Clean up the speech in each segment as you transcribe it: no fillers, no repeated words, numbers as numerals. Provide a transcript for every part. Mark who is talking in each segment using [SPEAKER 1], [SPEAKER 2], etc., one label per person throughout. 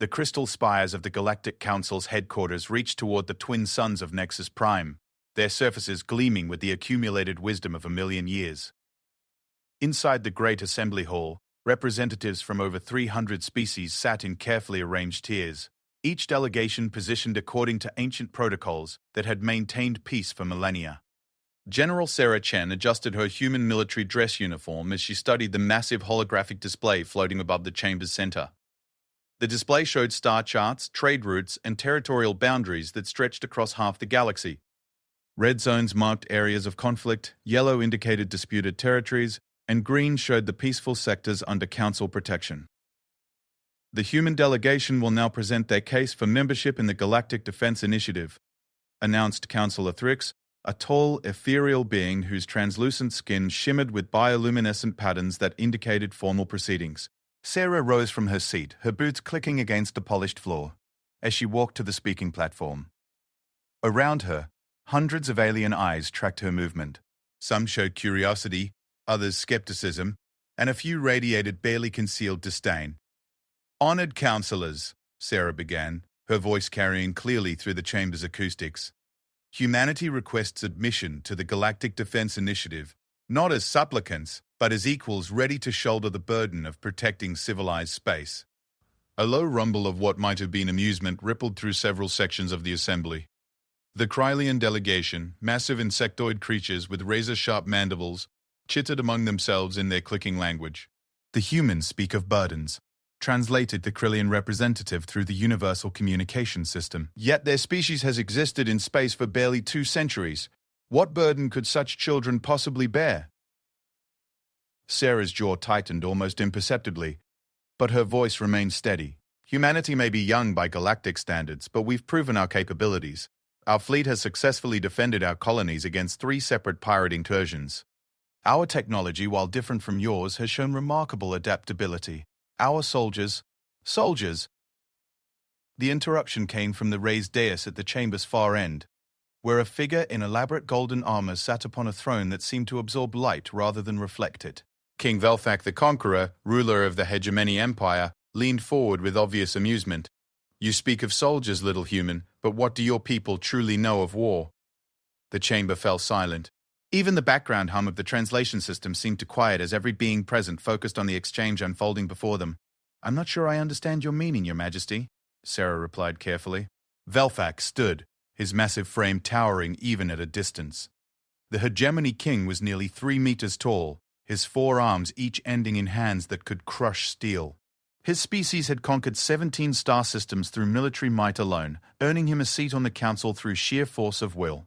[SPEAKER 1] The crystal spires of the Galactic Council's headquarters reached toward the twin suns of Nexus Prime, their surfaces gleaming with the accumulated wisdom of 1,000,000 years. Inside the Great Assembly Hall, representatives from over 300 species sat in carefully arranged tiers, each delegation positioned according to ancient protocols that had maintained peace for millennia. General Sarah Chen adjusted her human military dress uniform as she studied the massive holographic display floating above the chamber's center. The display showed star charts, trade routes, and territorial boundaries that stretched across half the galaxy. Red zones marked areas of conflict, yellow indicated disputed territories, and green showed the peaceful sectors under Council protection. The human delegation will now present their case for membership in the Galactic Defense Initiative, announced Councillor Thrix, a tall, ethereal being whose translucent skin shimmered with bioluminescent patterns that indicated formal proceedings. Sarah rose from her seat, her boots clicking against the polished floor, as she walked to the speaking platform. Around her, hundreds of alien eyes tracked her movement. Some showed curiosity, others skepticism, and a few radiated barely concealed disdain. "Honored councillors," Sarah began, her voice carrying clearly through the chamber's acoustics. "Humanity requests admission to the Galactic Defense Initiative, not as supplicants, but as equals ready to shoulder the burden of protecting civilized space." A low rumble of what might have been amusement rippled through several sections of the assembly. The Krylian delegation, massive insectoid creatures with razor-sharp mandibles, chittered among themselves in their clicking language. "The humans speak of burdens," translated the Krylian representative through the universal communication system. "Yet their species has existed in space for barely 2 centuries. What burden could such children possibly bear?" Sarah's jaw tightened almost imperceptibly, but her voice remained steady. "Humanity may be young by galactic standards, but we've proven our capabilities. Our fleet has successfully defended our colonies against 3 separate pirate incursions. Our technology, while different from yours, has shown remarkable adaptability. Our soldiers..." The interruption came from the raised dais at the chamber's far end, where a figure in elaborate golden armor sat upon a throne that seemed to absorb light rather than reflect it. King Velfak the Conqueror, ruler of the Hegemony Empire, leaned forward with obvious amusement. "You speak of soldiers, little human, but what do your people truly know of war?" The chamber fell silent. Even the background hum of the translation system seemed to quiet as every being present focused on the exchange unfolding before them. "I'm not sure I understand your meaning, Your Majesty," Sarah replied carefully. Velfak stood, his massive frame towering even at a distance. The Hegemony King was nearly 3 meters tall, his 4 arms each ending in hands that could crush steel. His species had conquered 17 star systems through military might alone, earning him a seat on the council through sheer force of will.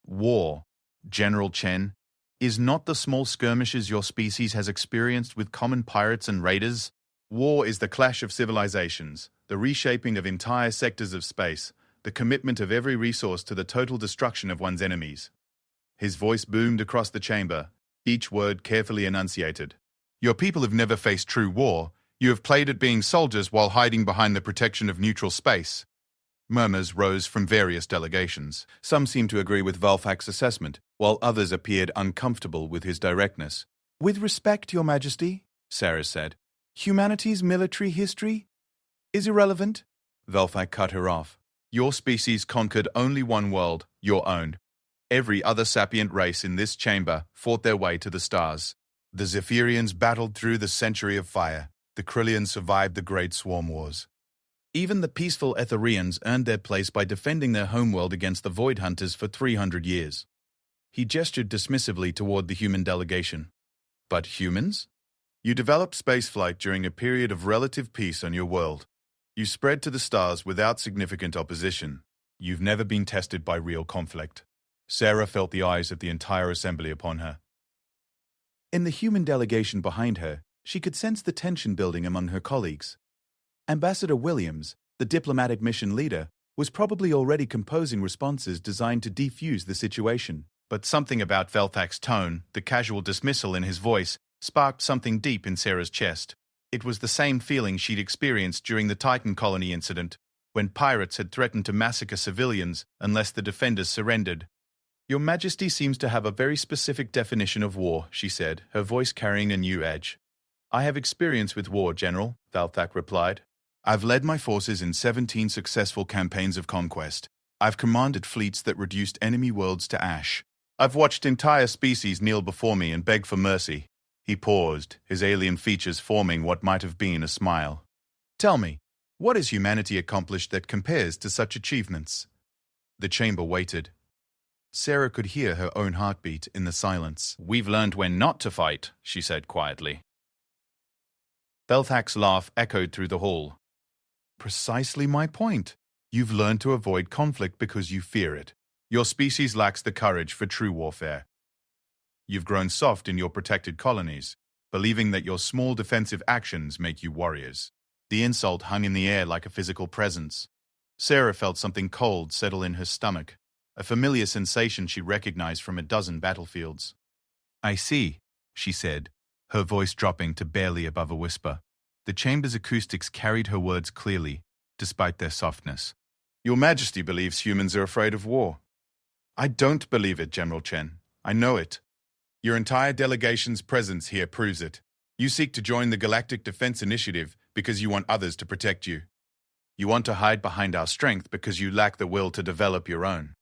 [SPEAKER 1] "War, General Chen, is not the small skirmishes your species has experienced with common pirates and raiders. War is the clash of civilizations, the reshaping of entire sectors of space, the commitment of every resource to the total destruction of one's enemies." His voice boomed across the chamber, each word carefully enunciated. "Your people have never faced true war. You have played at being soldiers while hiding behind the protection of neutral space." Murmurs rose from various delegations. Some seemed to agree with Velfak's assessment, while others appeared uncomfortable with his directness. "With respect, Your Majesty," Sarah said, "humanity's military history is irrelevant." Velfak cut her off. "Your species conquered only one world, your own. Every other sapient race in this chamber fought their way to the stars. The Zephyrians battled through the Century of Fire. The Krylians survived the Great Swarm Wars. Even the peaceful Etherians earned their place by defending their homeworld against the Void Hunters for 300 years. He gestured dismissively toward the human delegation. "But humans? You developed spaceflight during a period of relative peace on your world. You spread to the stars without significant opposition. You've never been tested by real conflict." Sarah felt the eyes of the entire assembly upon her. In the human delegation behind her, she could sense the tension building among her colleagues. Ambassador Williams, the diplomatic mission leader, was probably already composing responses designed to defuse the situation. But something about Velfak's tone, the casual dismissal in his voice, sparked something deep in Sarah's chest. It was the same feeling she'd experienced during the Titan colony incident, when pirates had threatened to massacre civilians unless the defenders surrendered. "Your Majesty seems to have a very specific definition of war," she said, her voice carrying a new edge. "I have experience with war, General," Velfak replied. I've led my forces in 17 successful campaigns of conquest. I've commanded fleets that reduced enemy worlds to ash. I've watched entire species kneel before me and beg for mercy. He paused, his alien features forming what might have been a smile. Tell me, what has humanity accomplished that compares to such achievements? The chamber waited. Sarah could hear her own heartbeat in the silence. We've learned when not to fight, she said quietly. Belthak's laugh echoed through the hall. Precisely my point. You've learned to avoid conflict because you fear it. Your species lacks the courage for true warfare. You've grown soft in your protected colonies, believing that your small defensive actions make you warriors. The insult hung in the air like a physical presence. Sarah felt something cold settle in her stomach, a familiar sensation she recognized from a dozen battlefields. I see, she said, her voice dropping to barely above a whisper. The chamber's acoustics carried her words clearly, despite their softness. Your Majesty believes humans are afraid of war. I don't believe it, General Chen. I know it. Your entire delegation's presence here proves it. You seek to join the Galactic Defense Initiative because you want others to protect you. You want to hide behind our strength because you lack the will to develop your own.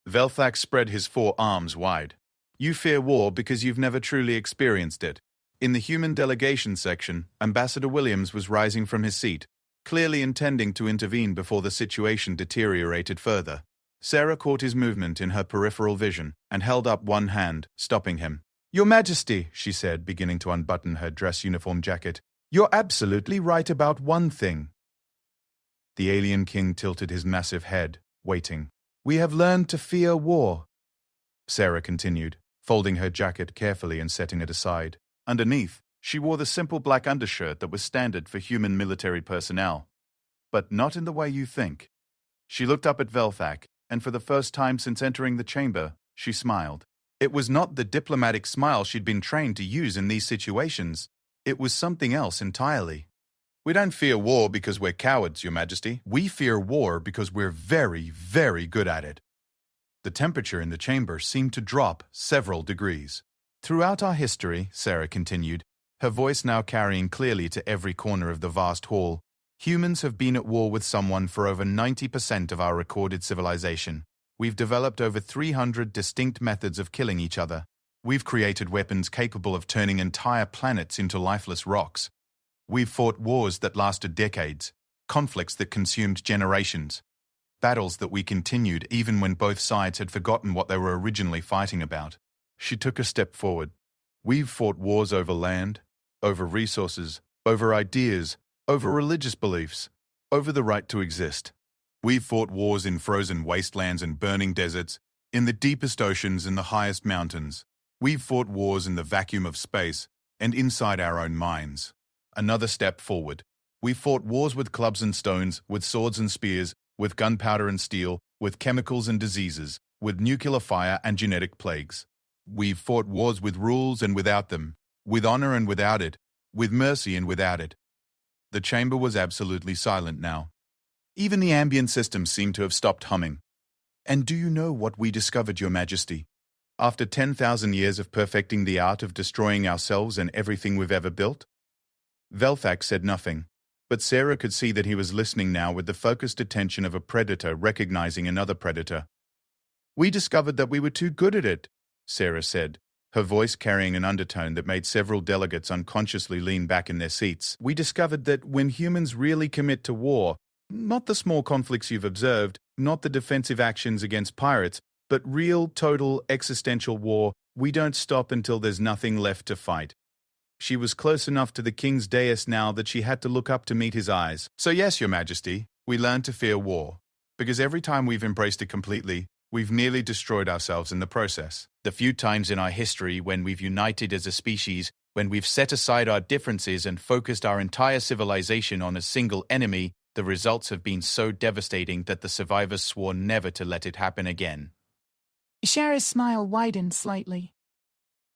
[SPEAKER 1] Velthak spread his 4 arms wide. You fear war because you've never truly experienced it. In the human delegation section, Ambassador Williams was rising from his seat, clearly intending to intervene before the situation deteriorated further. Sarah caught his movement in her peripheral vision and held up one hand, stopping him. Your Majesty, she said, beginning to unbutton her dress uniform jacket, you're absolutely right about one thing. The alien king tilted his massive head, waiting. We have learned to fear war. Sarah continued, folding her jacket carefully and setting it aside. Underneath, she wore the simple black undershirt that was standard for human military personnel. But not in the way you think. She looked up at Velthak, and for the first time since entering the chamber, she smiled. It was not the diplomatic smile she'd been trained to use in these situations. It was something else entirely. We don't fear war because we're cowards, Your Majesty. We fear war because we're very, very good at it. The temperature in the chamber seemed to drop several degrees. Throughout our history, Sarah continued, her voice now carrying clearly to every corner of the vast hall, humans have been at war with someone for over 90% of our recorded civilization. We've developed over 300 distinct methods of killing each other. We've created weapons capable of turning entire planets into lifeless rocks. We've fought wars that lasted decades, conflicts that consumed generations, battles that we continued even when both sides had forgotten what they were originally fighting about. She took a step forward. We've fought wars over land, over resources, over ideas, over religious beliefs, over the right to exist. We've fought wars in frozen wastelands and burning deserts, in the deepest oceans and the highest mountains. We've fought wars in the vacuum of space and inside our own minds. Another step forward. We've fought wars with clubs and stones, with swords and spears, with gunpowder and steel, with chemicals and diseases, with nuclear fire and genetic plagues. We've fought wars with rules and without them, with honor and without it, with mercy and without it. The chamber was absolutely silent now. Even the ambient system seemed to have stopped humming. And do you know what we discovered, Your Majesty? After 10,000 years of perfecting the art of destroying ourselves and everything we've ever built? Velthak said nothing, but Sarah could see that he was listening now with the focused attention of a predator recognizing another predator. We discovered that we were too good at it, Sarah said, her voice carrying an undertone that made several delegates unconsciously lean back in their seats. We discovered that when humans really commit to war, not the small conflicts you've observed, not the defensive actions against pirates, but real, total, existential war, we don't stop until there's nothing left to fight. She was close enough to the king's dais now that she had to look up to meet his eyes. So yes, Your Majesty, we learned to fear war, because every time we've embraced it completely, we've nearly destroyed ourselves in the process. The few times in our history when we've united as a species, when we've set aside our differences and focused our entire civilization on a single enemy, the results have been so devastating that the survivors swore never to let it happen again.
[SPEAKER 2] Shara's smile widened slightly.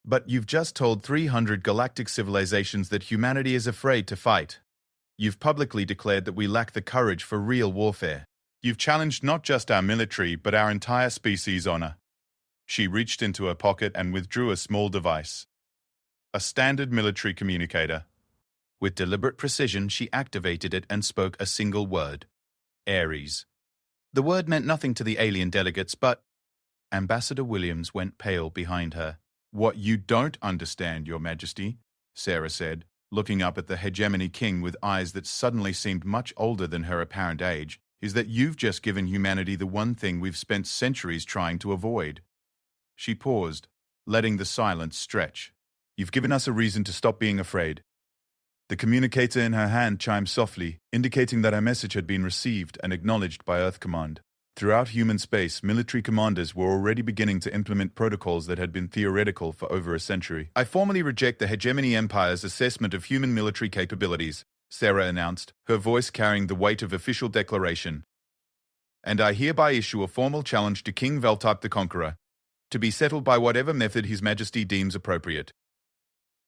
[SPEAKER 1] But you've just told 300 galactic civilizations that humanity is afraid to fight. You've publicly declared that we lack the courage for real warfare. You've challenged not just our military, but our entire species' honor. She reached into her pocket and withdrew a small device. A standard military communicator. With deliberate precision, she activated it and spoke a single word. Ares. The word meant nothing to the alien delegates, but Ambassador Williams went pale behind her. "What you don't understand, Your Majesty," Sarah said, looking up at the hegemony king with eyes that suddenly seemed much older than her apparent age, "is that you've just given humanity the one thing we've spent centuries trying to avoid." She paused, letting the silence stretch. "You've given us a reason to stop being afraid." The communicator in her hand chimed softly, indicating that her message had been received and acknowledged by Earth Command. Throughout human space, military commanders were already beginning to implement protocols that had been theoretical for over a century. "I formally reject the Hegemony Empire's assessment of human military capabilities," Sarah announced, her voice carrying the weight of official declaration. "And I hereby issue a formal challenge to King Veltype the Conqueror, to be settled by whatever method His Majesty deems appropriate."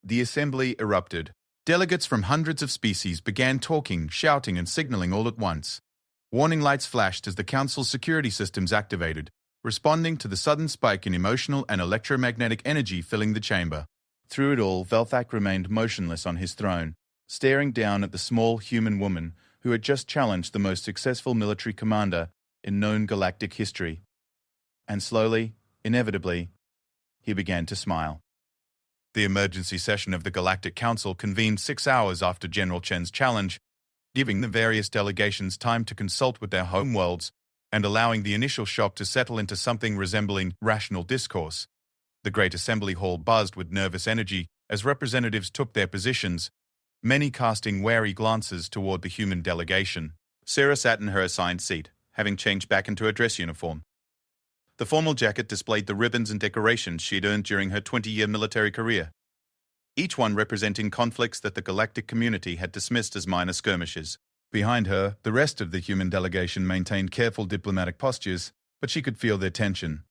[SPEAKER 1] The assembly erupted. Delegates from hundreds of species began talking, shouting, and signaling all at once. Warning lights flashed as the Council's security systems activated, responding to the sudden spike in emotional and electromagnetic energy filling the chamber. Through it all, Velthak remained motionless on his throne, staring down at the small human woman who had just challenged the most successful military commander in known galactic history. And slowly, inevitably, he began to smile. The emergency session of the Galactic Council convened 6 hours after General Chen's challenge, giving the various delegations time to consult with their homeworlds and allowing the initial shock to settle into something resembling rational discourse. The Great Assembly Hall buzzed with nervous energy as representatives took their positions, many casting wary glances toward the human delegation. Sarah sat in her assigned seat, having changed back into her dress uniform. The formal jacket displayed the ribbons and decorations she'd earned during her 20-year military career, each one representing conflicts that the galactic community had dismissed as minor skirmishes. Behind her, the rest of the human delegation maintained careful diplomatic postures, but she could feel their tension.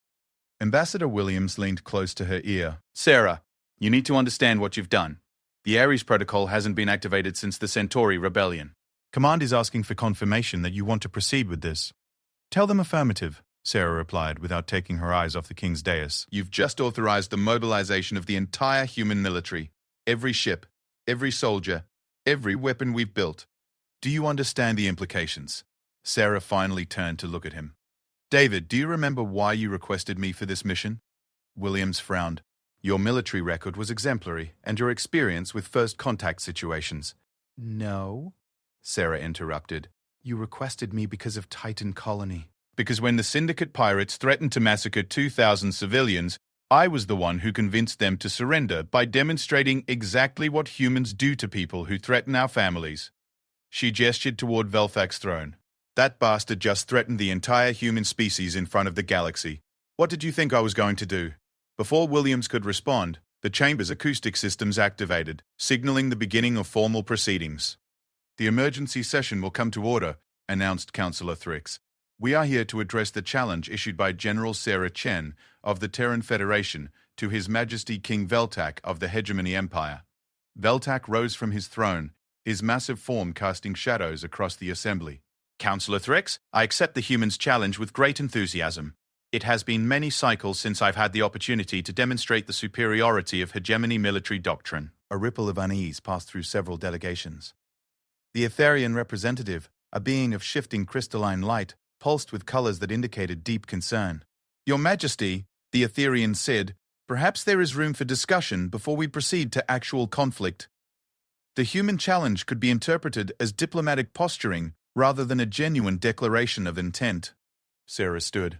[SPEAKER 1] Ambassador Williams leaned close to her ear. "Sarah, you need to understand what you've done. The Ares Protocol hasn't been activated since the Centauri Rebellion. Command is asking for confirmation that you want to proceed with this." "Tell them affirmative," Sarah replied without taking her eyes off the king's dais. "You've just authorized the mobilization of the entire human military. Every ship, every soldier, every weapon we've built. Do you understand the implications?" Sarah finally turned to look at him. "David, do you remember why you requested me for this mission?" Williams frowned. "Your military record was exemplary, and your experience with first contact situations." "No," Sarah interrupted. "You requested me because of Titan Colony." "Because when the Syndicate pirates threatened to massacre 2,000 civilians, I was the one who convinced them to surrender by demonstrating exactly what humans do to people who threaten our families." She gestured toward Velthak's throne. "That bastard just threatened the entire human species in front of the galaxy. What did you think I was going to do?" Before Williams could respond, the chamber's acoustic systems activated, signaling the beginning of formal proceedings. "The emergency session will come to order," announced Councillor Thrix. "We are here to address the challenge issued by General Sarah Chen of the Terran Federation to His Majesty King Veltak of the Hegemony Empire." Veltak rose from his throne, his massive form casting shadows across the assembly. "Councillor Thrix, I accept the humans' challenge with great enthusiasm. It has been many cycles since I've had the opportunity to demonstrate the superiority of hegemony military doctrine." A ripple of unease passed through several delegations. The Etherian representative, a being of shifting crystalline light, pulsed with colors that indicated deep concern. "Your Majesty," the Etherian said, "perhaps there is room for discussion before we proceed to actual conflict. The human challenge could be interpreted as diplomatic posturing rather than a genuine declaration of intent." Sarah stood.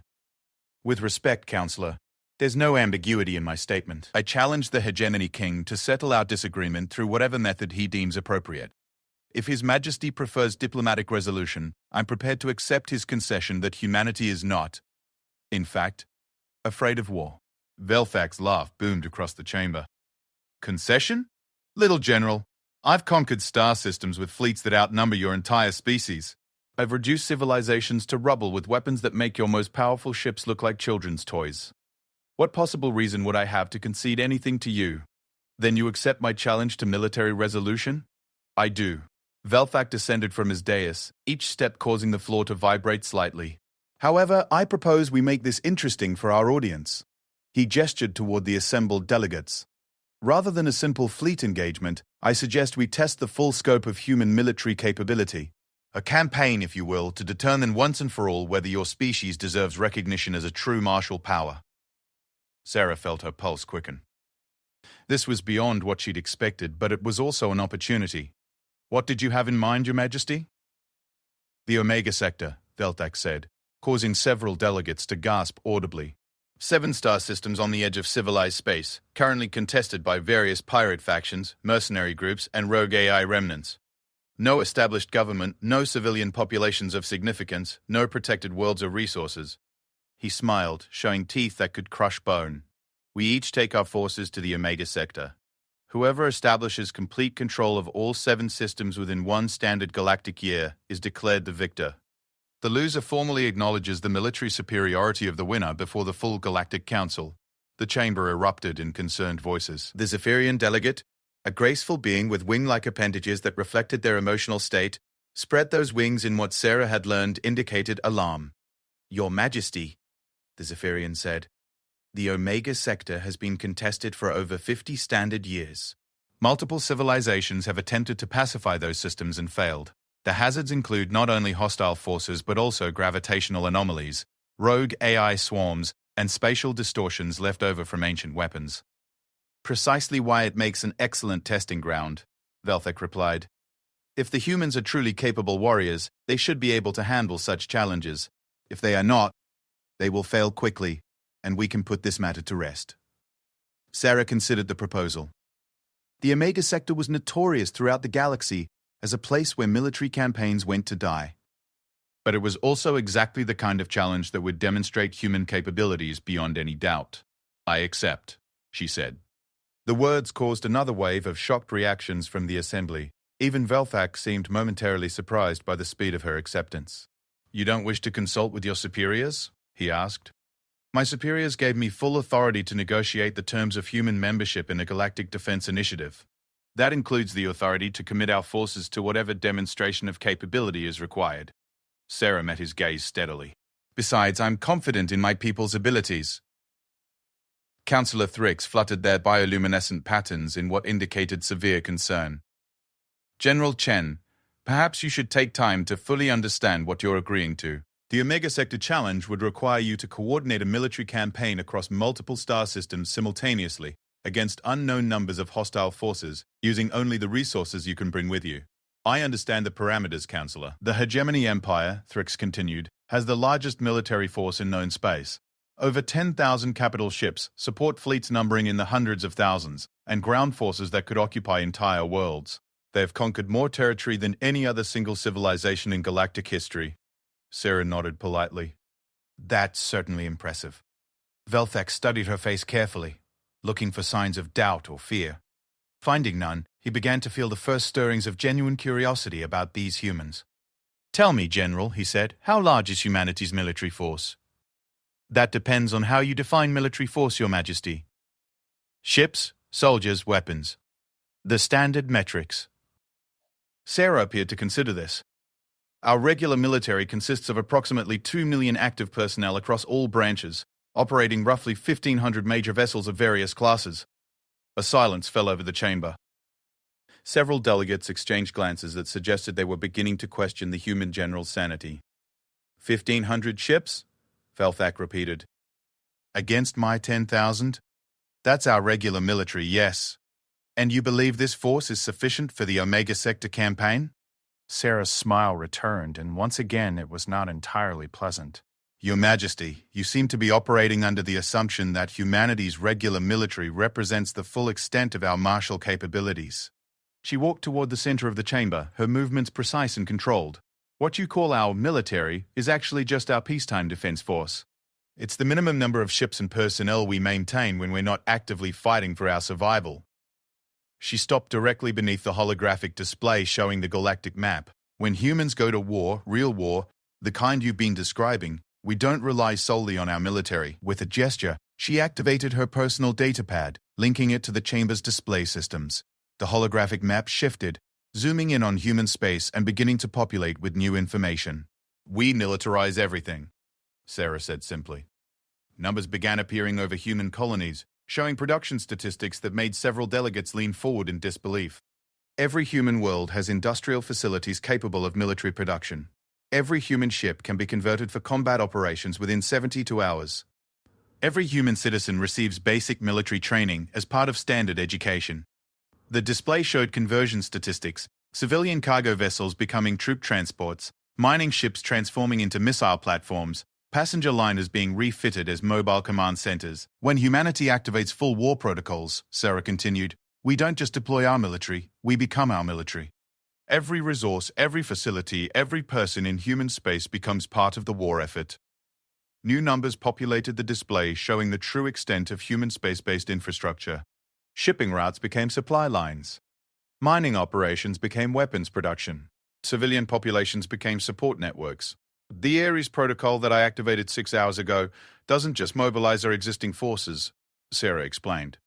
[SPEAKER 1] "With respect, Counselor, there's no ambiguity in my statement. I challenge the Hegemony King to settle our disagreement through whatever method he deems appropriate. If His Majesty prefers diplomatic resolution, I'm prepared to accept his concession that humanity is not, in fact, afraid of war." Velthak's laugh boomed across the chamber. "Concession? Little General, I've conquered star systems with fleets that outnumber your entire species. I've reduced civilizations to rubble with weapons that make your most powerful ships look like children's toys. What possible reason would I have to concede anything to you? Then you accept my challenge to military resolution?" "I do." Velthak descended from his dais, each step causing the floor to vibrate slightly. "However, I propose we make this interesting for our audience." He gestured toward the assembled delegates. "Rather than a simple fleet engagement, I suggest we test the full scope of human military capability. A campaign, if you will, to determine once and for all whether your species deserves recognition as a true martial power. Sarah felt her pulse quicken. This was beyond what she'd expected, but it was also an opportunity. What did you have in mind, Your Majesty? The Omega Sector, Veltak said, causing several delegates to gasp audibly. 7-star systems on the edge of civilized space, currently contested by various pirate factions, mercenary groups, and rogue AI remnants. No established government, no civilian populations of significance, no protected worlds or resources. He smiled, showing teeth that could crush bone. We each take our forces to the Omega Sector. Whoever establishes complete control of all 7 systems within one standard galactic year is declared the victor. The loser formally acknowledges the military superiority of the winner before the full Galactic Council. The chamber erupted in concerned voices. The Zephyrian delegate, a graceful being with wing-like appendages that reflected their emotional state, spread those wings in what Sarah had learned indicated alarm. Your Majesty, the Zephyrian said, the Omega Sector has been contested for over 50 standard years. Multiple civilizations have attempted to pacify those systems and failed. The hazards include not only hostile forces but also gravitational anomalies, rogue AI swarms, and spatial distortions left over from ancient weapons. Precisely why it makes an excellent testing ground, Velthek replied. If the humans are truly capable warriors, they should be able to handle such challenges. If they are not, they will fail quickly, and we can put this matter to rest. Sarah considered the proposal. The Omega Sector was notorious throughout the galaxy as a place where military campaigns went to die. But it was also exactly the kind of challenge that would demonstrate human capabilities beyond any doubt. I accept, she said. The words caused another wave of shocked reactions from the assembly. Even Velthak seemed momentarily surprised by the speed of her acceptance. You don't wish to consult with your superiors? He asked. My superiors gave me full authority to negotiate the terms of human membership in a galactic defense initiative. That includes the authority to commit our forces to whatever demonstration of capability is required. Sarah met his gaze steadily. Besides, I'm confident in my people's abilities. Councillor Thrix fluttered their bioluminescent patterns in what indicated severe concern. General Chen, perhaps you should take time to fully understand what you're agreeing to. The Omega Sector Challenge would require you to coordinate a military campaign across multiple star systems simultaneously against unknown numbers of hostile forces, using only the resources you can bring with you. I understand the parameters, Councillor. The Hegemony Empire, Thrix continued, has the largest military force in known space. Over 10,000 capital ships, support fleets numbering in the hundreds of thousands, and ground forces that could occupy entire worlds. They have conquered more territory than any other single civilization in galactic history. Sarah nodded politely. That's certainly impressive. Velthek studied her face carefully, looking for signs of doubt or fear. Finding none, he began to feel the first stirrings of genuine curiosity about these humans. Tell me, General, he said, how large is humanity's military force? That depends on how you define military force, Your Majesty. Ships, soldiers, weapons. The standard metrics. Sarah appeared to consider this. Our regular military consists of approximately 2 million active personnel across all branches, operating roughly 1,500 major vessels of various classes. A silence fell over the chamber. Several delegates exchanged glances that suggested they were beginning to question the human general's sanity. 1,500 ships? Velthak repeated. Against my 10,000? That's our regular military, yes. And you believe this force is sufficient for the Omega Sector campaign? Sarah's smile returned, and once again it was not entirely pleasant. Your Majesty, you seem to be operating under the assumption that humanity's regular military represents the full extent of our martial capabilities. She walked toward the center of the chamber, her movements precise and controlled. What you call our military is actually just our peacetime defense force. It's the minimum number of ships and personnel we maintain when we're not actively fighting for our survival. She stopped directly beneath the holographic display showing the galactic map. When humans go to war, real war, the kind you've been describing, we don't rely solely on our military. With a gesture, she activated her personal datapad, linking it to the chamber's display systems. The holographic map shifted, zooming in on human space and beginning to populate with new information. We militarize everything, Sarah said simply. Numbers began appearing over human colonies, showing production statistics that made several delegates lean forward in disbelief. Every human world has industrial facilities capable of military production. Every human ship can be converted for combat operations within 72 hours. Every human citizen receives basic military training as part of standard education. The display showed conversion statistics, civilian cargo vessels becoming troop transports, mining ships transforming into missile platforms, passenger liners being refitted as mobile command centers. When humanity activates full war protocols, Sarah continued, we don't just deploy our military, we become our military. Every resource, every facility, every person in human space becomes part of the war effort. New numbers populated the display, showing the true extent of human space-based infrastructure. Shipping routes became supply lines. Mining operations became weapons production. Civilian populations became support networks. The Ares protocol that I activated 6 hours ago doesn't just mobilize our existing forces, Sarah explained.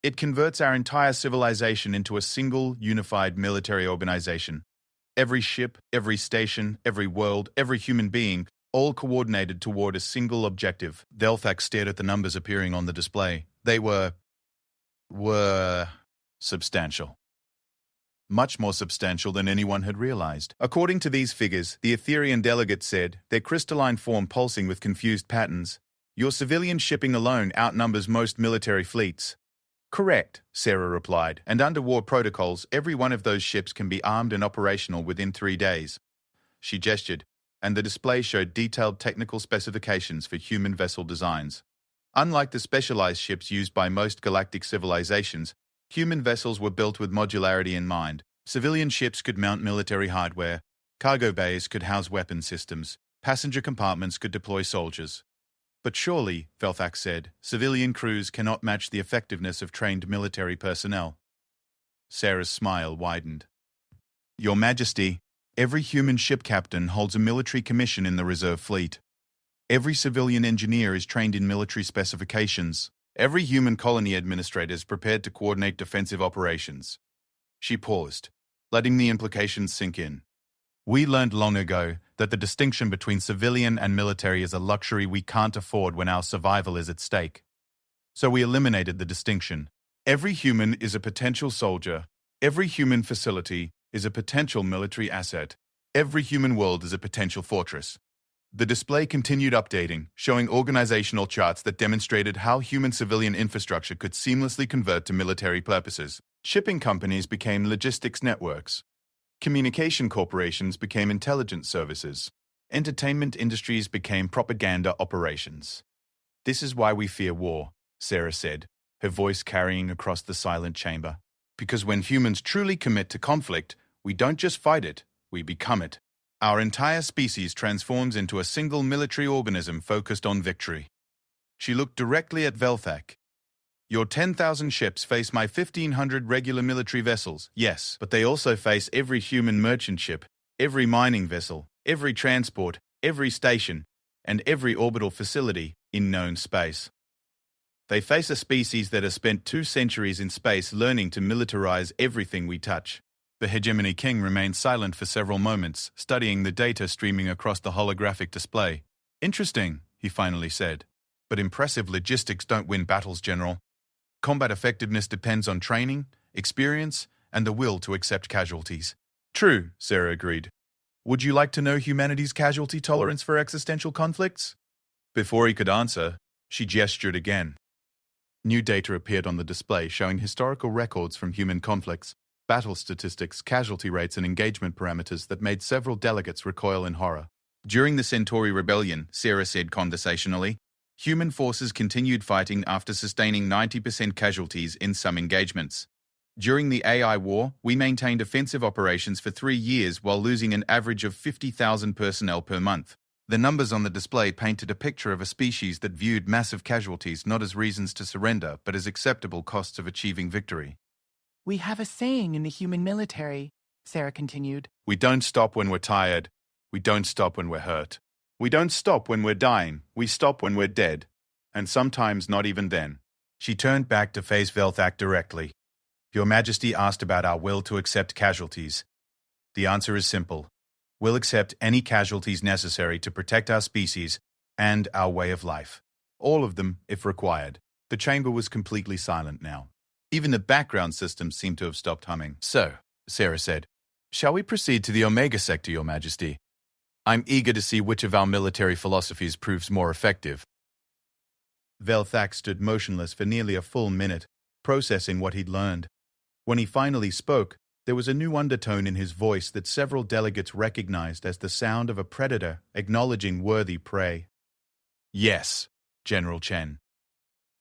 [SPEAKER 1] It converts our entire civilization into a single, unified military organization. Every ship, every station, every world, every human being, all coordinated toward a single objective. Velthak stared at the numbers appearing on the display. They were substantial. Much more substantial than anyone had realized. According to these figures, the Etherian delegate said, their crystalline form pulsing with confused patterns, your civilian shipping alone outnumbers most military fleets. Correct, Sarah replied, and under war protocols, every one of those ships can be armed and operational within 3 days. She gestured, and the display showed detailed technical specifications for human vessel designs. Unlike the specialized ships used by most galactic civilizations, human vessels were built with modularity in mind. Civilian ships could mount military hardware, cargo bays could house weapon systems, passenger compartments could deploy soldiers. But surely, Velthak said, civilian crews cannot match the effectiveness of trained military personnel. Sarah's smile widened. Your Majesty, every human ship captain holds a military commission in the reserve fleet. Every civilian engineer is trained in military specifications. Every human colony administrator is prepared to coordinate defensive operations. She paused, letting the implications sink in. We learned long ago that the distinction between civilian and military is a luxury we can't afford when our survival is at stake. So we eliminated the distinction. Every human is a potential soldier. Every human facility is a potential military asset. Every human world is a potential fortress. The display continued updating, showing organizational charts that demonstrated how human-civilian infrastructure could seamlessly convert to military purposes. Shipping companies became logistics networks. Communication corporations became intelligence services. Entertainment industries became propaganda operations. This is why we fear war, Sarah said, her voice carrying across the silent chamber. Because when humans truly commit to conflict, we don't just fight it, we become it. Our entire species transforms into a single military organism focused on victory. She looked directly at Velthak. Your 10,000 ships face my 1,500 regular military vessels, yes, but they also face every human merchant ship, every mining vessel, every transport, every station, and every orbital facility in known space. They face a species that has spent 2 centuries in space learning to militarize everything we touch. The Hegemony King remained silent for several moments, studying the data streaming across the holographic display. Interesting, he finally said. But impressive logistics don't win battles, General. Combat effectiveness depends on training, experience, and the will to accept casualties. True, Sarah agreed. Would you like to know humanity's casualty tolerance for existential conflicts? Before he could answer, she gestured again. New data appeared on the display showing historical records from human conflicts, battle statistics, casualty rates, and engagement parameters that made several delegates recoil in horror. During the Centauri Rebellion, Sarah said conversationally, human forces continued fighting after sustaining 90% casualties in some engagements. During the AI war, we maintained offensive operations for 3 years while losing an average of 50,000 personnel per month. The numbers on the display painted a picture of a species that viewed massive casualties not as reasons to surrender, but as acceptable costs of achieving victory.
[SPEAKER 2] We have a saying in the human military, Sarah continued.
[SPEAKER 1] We don't stop when we're tired. We don't stop when we're hurt. We don't stop when we're dying. We stop when we're dead. And sometimes not even then. She turned back to face Velthak directly. Your Majesty asked about our will to accept casualties. The answer is simple. We'll accept any casualties necessary to protect our species and our way of life. All of them, if required. The chamber was completely silent now. Even the background systems seemed to have stopped humming. So, Sarah said. Shall we proceed to the Omega Sector, Your Majesty? I'm eager to see which of our military philosophies proves more effective. Velthak stood motionless for nearly a full minute, processing what he'd learned. When he finally spoke, there was a new undertone in his voice that several delegates recognized as the sound of a predator acknowledging worthy prey. Yes, General Chen,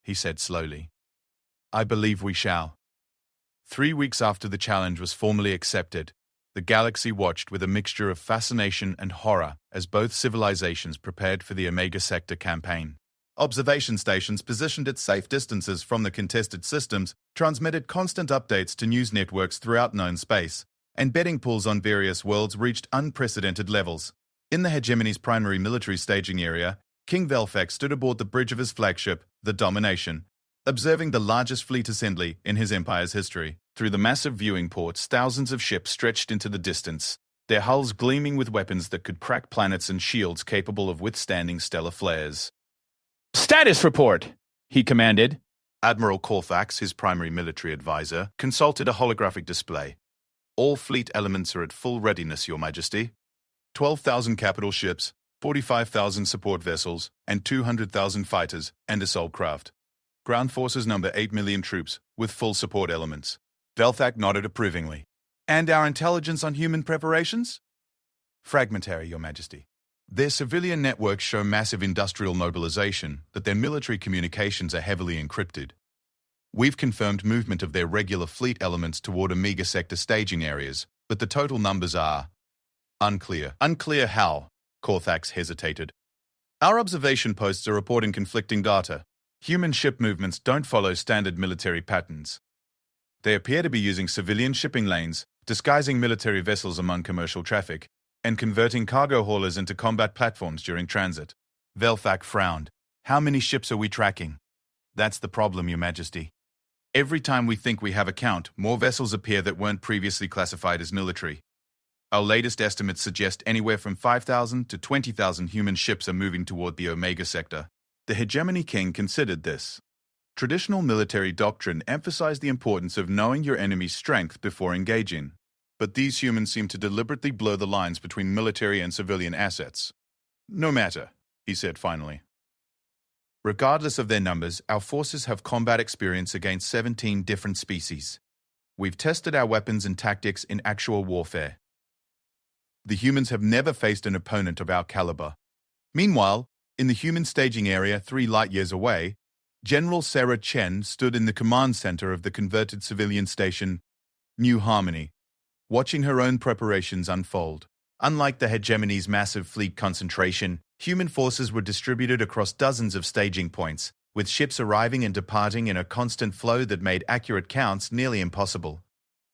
[SPEAKER 1] he said slowly. I believe we shall. 3 weeks after the challenge was formally accepted, the galaxy watched with a mixture of fascination and horror as both civilizations prepared for the Omega Sector campaign. Observation stations positioned at safe distances from the contested systems transmitted constant updates to news networks throughout known space, and betting pools on various worlds reached unprecedented levels. In the hegemony's primary military staging area, King Velfak stood aboard the bridge of his flagship, the Domination, observing the largest fleet assembly in his empire's history. Through the massive viewing ports, thousands of ships stretched into the distance, their hulls gleaming with weapons that could crack planets and shields capable of withstanding stellar flares.
[SPEAKER 3] Status report, he commanded.
[SPEAKER 1] Admiral Corthax, his primary military advisor, consulted a holographic display. All fleet elements are at full readiness, Your Majesty. 12,000 capital ships, 45,000 support vessels, and 200,000 fighters and assault craft. Ground forces number 8 million troops, with full support elements. Velthak nodded approvingly. And our intelligence on human preparations? Fragmentary, Your Majesty. Their civilian networks show massive industrial mobilization, but their military communications are heavily encrypted. We've confirmed movement of their regular fleet elements toward Omega Sector staging areas, but the total numbers are unclear. Unclear how? Corthax hesitated. Our observation posts are reporting conflicting data. Human ship movements don't follow standard military patterns. They appear to be using civilian shipping lanes, disguising military vessels among commercial traffic, and converting cargo haulers into combat platforms during transit. Velthak frowned. How many ships are we tracking? That's the problem, Your Majesty. Every time we think we have a count, more vessels appear that weren't previously classified as military. Our latest estimates suggest anywhere from 5,000 to 20,000 human ships are moving toward the Omega Sector. The Hegemony King considered this. Traditional military doctrine emphasized the importance of knowing your enemy's strength before engaging. But these humans seem to deliberately blur the lines between military and civilian assets. No matter, he said finally. Regardless of their numbers, our forces have combat experience against 17 different species. We've tested our weapons and tactics in actual warfare. The humans have never faced an opponent of our caliber. Meanwhile, in the human staging area 3 light-years away, General Sarah Chen stood in the command center of the converted civilian station, New Harmony, watching her own preparations unfold. Unlike the hegemony's massive fleet concentration, human forces were distributed across dozens of staging points, with ships arriving and departing in a constant flow that made accurate counts nearly impossible.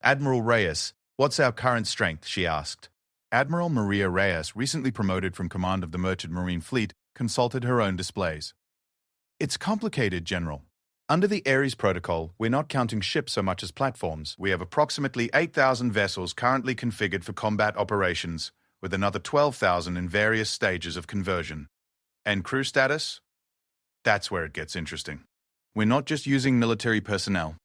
[SPEAKER 1] Admiral Reyes, what's our current strength? She asked. Admiral Maria Reyes, recently promoted from command of the Merchant Marine Fleet, consulted her own displays. It's complicated, General. Under the Ares Protocol, we're not counting ships so much as platforms. We have approximately 8,000 vessels currently configured for combat operations, with another 12,000 in various stages of conversion. And crew status? That's where it gets interesting. We're not just using military personnel.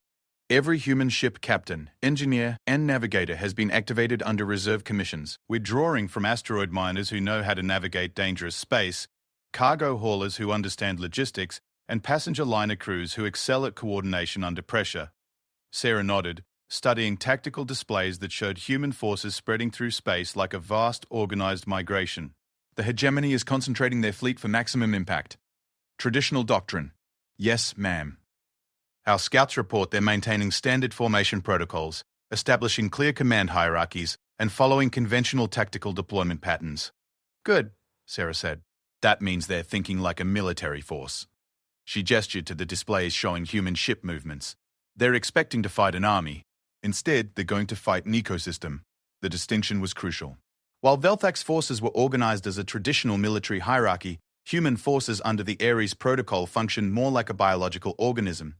[SPEAKER 1] Every human ship captain, engineer, and navigator has been activated under reserve commissions. We're drawing from asteroid miners who know how to navigate dangerous space, cargo haulers who understand logistics, and passenger liner crews who excel at coordination under pressure. Sarah nodded, studying tactical displays that showed human forces spreading through space like a vast, organized migration. The hegemony is concentrating their fleet for maximum impact. Traditional doctrine. Yes, ma'am. Our scouts report they're maintaining standard formation protocols, establishing clear command hierarchies, and following conventional tactical deployment patterns. Good, Sarah said. That means they're thinking like a military force. She gestured to the displays showing human ship movements. They're expecting to fight an army. Instead, they're going to fight an ecosystem. The distinction was crucial. While Velthak's forces were organized as a traditional military hierarchy, human forces under the Ares Protocol functioned more like a biological organism.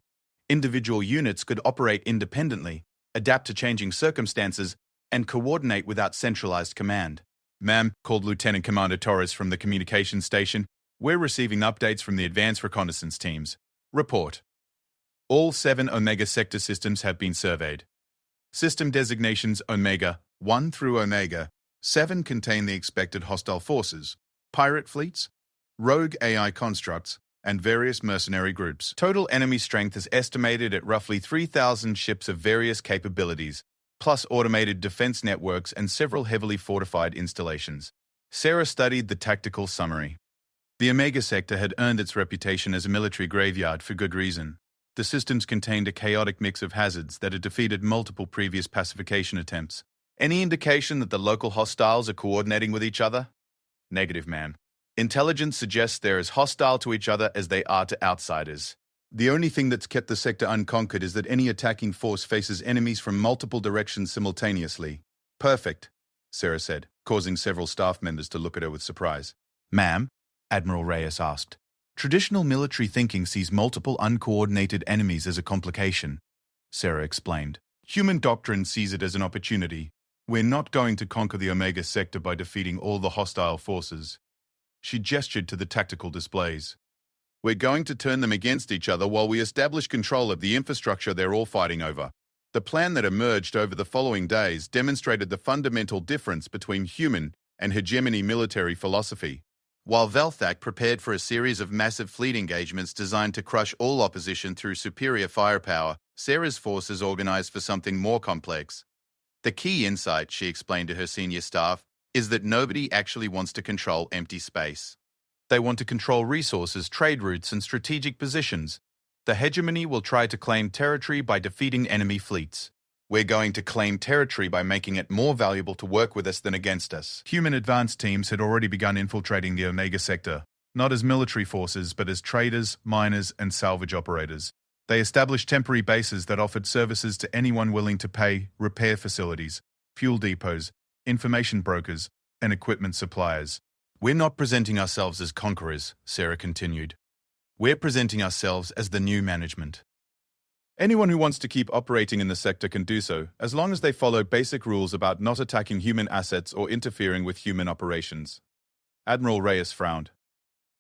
[SPEAKER 1] Individual units could operate independently, adapt to changing circumstances, and coordinate without centralized command. Ma'am, called Lieutenant Commander Torres from the communications station, we're receiving updates from the advanced reconnaissance teams. Report. All 7 Omega Sector systems have been surveyed. System designations Omega 1 through Omega 7 contain the expected hostile forces, pirate fleets, rogue AI constructs, and various mercenary groups. Total enemy strength is estimated at roughly 3,000 ships of various capabilities, plus automated defense networks and several heavily fortified installations. Sarah studied the tactical summary. The Omega sector had earned its reputation as a military graveyard for good reason. The systems contained a chaotic mix of hazards that had defeated multiple previous pacification attempts. Any indication that the local hostiles are coordinating with each other? Negative, man. Intelligence suggests they're as hostile to each other as they are to outsiders. The only thing that's kept the sector unconquered is that any attacking force faces enemies from multiple directions simultaneously. Perfect, Sarah said, causing several staff members to look at her with surprise. Ma'am, Admiral Reyes asked. Traditional military thinking sees multiple uncoordinated enemies as a complication, Sarah explained. Human doctrine sees it as an opportunity. We're not going to conquer the Omega sector by defeating all the hostile forces. She gestured to the tactical displays. We're going to turn them against each other while we establish control of the infrastructure they're all fighting over. The plan that emerged over the following days demonstrated the fundamental difference between human and hegemony military philosophy. While Velthak prepared for a series of massive fleet engagements designed to crush all opposition through superior firepower, Sarah's forces organized for something more complex. The key insight, she explained to her senior staff, is that nobody actually wants to control empty space. They want to control resources, trade routes, and strategic positions. The hegemony will try to claim territory by defeating enemy fleets. We're going to claim territory by making it more valuable to work with us than against us. Human advance teams had already begun infiltrating the Omega sector, not as military forces, but as traders, miners, and salvage operators. They established temporary bases that offered services to anyone willing to pay, repair facilities, fuel depots, information brokers, and equipment suppliers. We're not presenting ourselves as conquerors, Sarah continued. We're presenting ourselves as the new management. Anyone who wants to keep operating in the sector can do so, as long as they follow basic rules about not attacking human assets or interfering with human operations. Admiral Reyes frowned.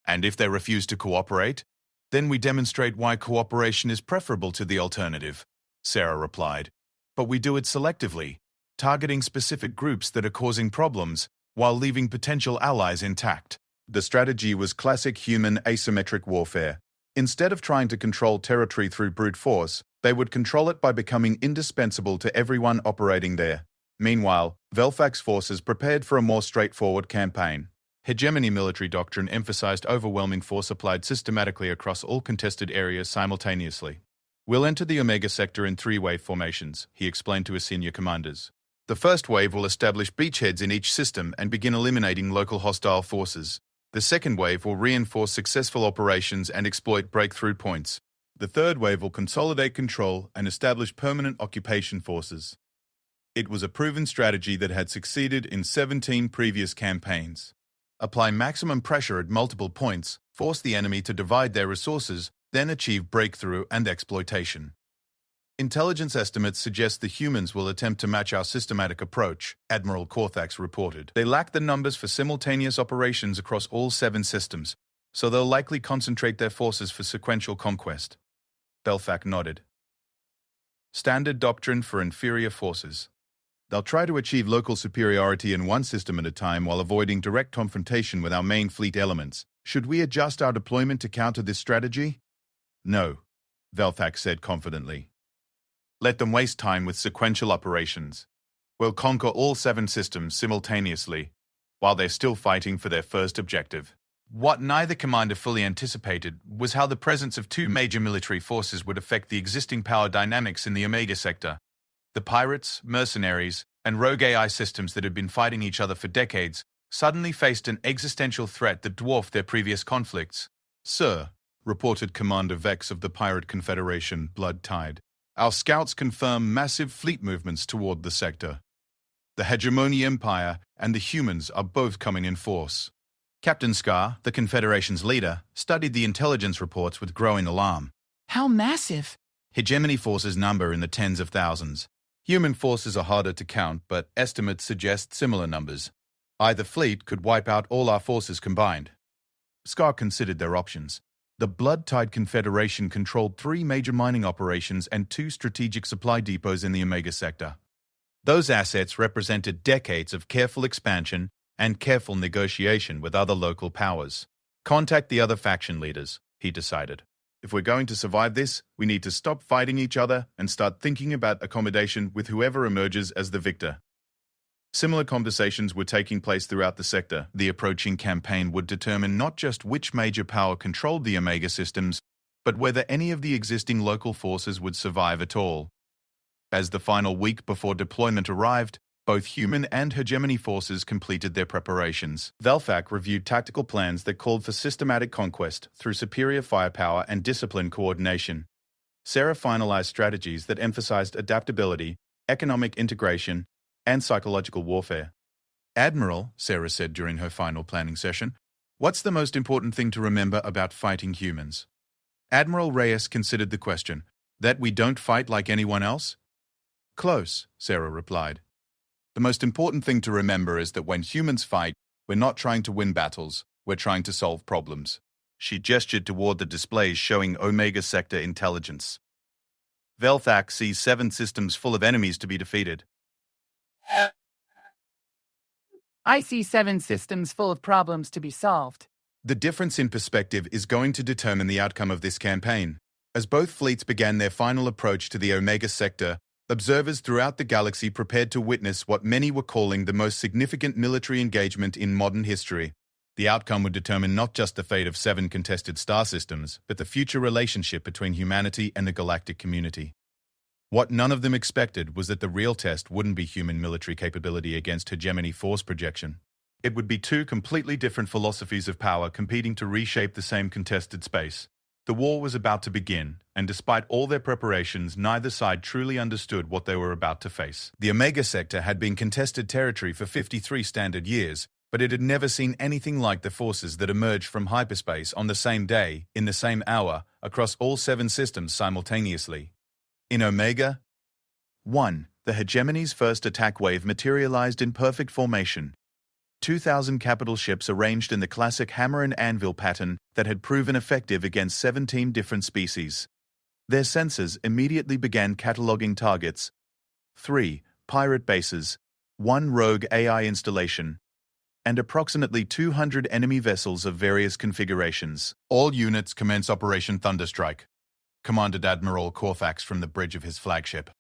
[SPEAKER 1] And if they refuse to cooperate, then we demonstrate why cooperation is preferable to the alternative, Sarah replied. But we do it selectively, targeting specific groups that are causing problems, while leaving potential allies intact. The strategy was classic human asymmetric warfare. Instead of trying to control territory through brute force, they would control it by becoming indispensable to everyone operating there. Meanwhile, Velthak's forces prepared for a more straightforward campaign. Hegemony military doctrine emphasized overwhelming force applied systematically across all contested areas simultaneously. We'll enter the Omega sector in three-wave formations, he explained to his senior commanders. The first wave will establish beachheads in each system and begin eliminating local hostile forces. The second wave will reinforce successful operations and exploit breakthrough points. The third wave will consolidate control and establish permanent occupation forces. It was a proven strategy that had succeeded in 17 previous campaigns. Apply maximum pressure at multiple points, force the enemy to divide their resources, then achieve breakthrough and exploitation. Intelligence estimates suggest the humans will attempt to match our systematic approach, Admiral Korthax reported. They lack the numbers for simultaneous operations across all 7 systems, so they'll likely concentrate their forces for sequential conquest. Velthak nodded. Standard doctrine for inferior forces. They'll try to achieve local superiority in one system at a time while avoiding direct confrontation with our main fleet elements. Should we adjust our deployment to counter this strategy? No, Velthak said confidently. Let them waste time with sequential operations. We'll conquer all 7 systems simultaneously, while they're still fighting for their first objective. What neither commander fully anticipated was how the presence of 2 major military forces would affect the existing power dynamics in the Omega sector. The pirates, mercenaries, and rogue AI systems that had been fighting each other for decades suddenly faced an existential threat that dwarfed their previous conflicts. Sir, reported Commander Vex of the Pirate Confederation, Blood Tide, our scouts confirm massive fleet movements toward the sector. The Hegemony Empire and the humans are both coming in force. Captain Scar, the Confederation's leader, studied the intelligence reports with growing alarm.
[SPEAKER 2] How massive!
[SPEAKER 1] Hegemony forces number in the tens of thousands. Human forces are harder to count, but estimates suggest similar numbers. Either fleet could wipe out all our forces combined. Scar considered their options. The Blood Tide Confederation controlled 3 major mining operations and 2 strategic supply depots in the Omega sector. Those assets represented decades of careful expansion and careful negotiation with other local powers. Contact the other faction leaders, he decided. If we're going to survive this, we need to stop fighting each other and start thinking about accommodation with whoever emerges as the victor. Similar conversations were taking place throughout the sector. The approaching campaign would determine not just which major power controlled the Omega systems, but whether any of the existing local forces would survive at all. As the final week before deployment arrived, both human and hegemony forces completed their preparations. Velfak reviewed tactical plans that called for systematic conquest through superior firepower and disciplined coordination. Sarah finalized strategies that emphasized adaptability, economic integration, and psychological warfare. Admiral, Sarah said during her final planning session, what's the most important thing to remember about fighting humans? Admiral Reyes considered the question. That we don't fight like anyone else? Close, Sarah replied. The most important thing to remember is that when humans fight, we're not trying to win battles, we're trying to solve problems. She gestured toward the displays showing Omega Sector intelligence. Velthak sees 7 systems full of enemies to be defeated.
[SPEAKER 2] I see 7 systems full of problems to be solved.
[SPEAKER 1] The difference in perspective is going to determine the outcome of this campaign. As both fleets began their final approach to the Omega Sector, observers throughout the galaxy prepared to witness what many were calling the most significant military engagement in modern history. The outcome would determine not just the fate of 7 contested star systems, but the future relationship between humanity and the galactic community. What none of them expected was that the real test wouldn't be human military capability against hegemony force projection. It would be 2 completely different philosophies of power competing to reshape the same contested space. The war was about to begin, and despite all their preparations, neither side truly understood what they were about to face. The Omega Sector had been contested territory for 53 standard years, but it had never seen anything like the forces that emerged from hyperspace on the same day, in the same hour, across all 7 systems simultaneously. In Omega 1, the hegemony's first attack wave materialized in perfect formation. 2,000 capital ships arranged in the classic hammer and anvil pattern that had proven effective against 17 different species. Their sensors immediately began cataloging targets: 3 pirate bases, 1 rogue AI installation, and approximately 200 enemy vessels of various configurations. All units commence Operation Thunderstrike, commanded Admiral Corfax from the bridge of his flagship.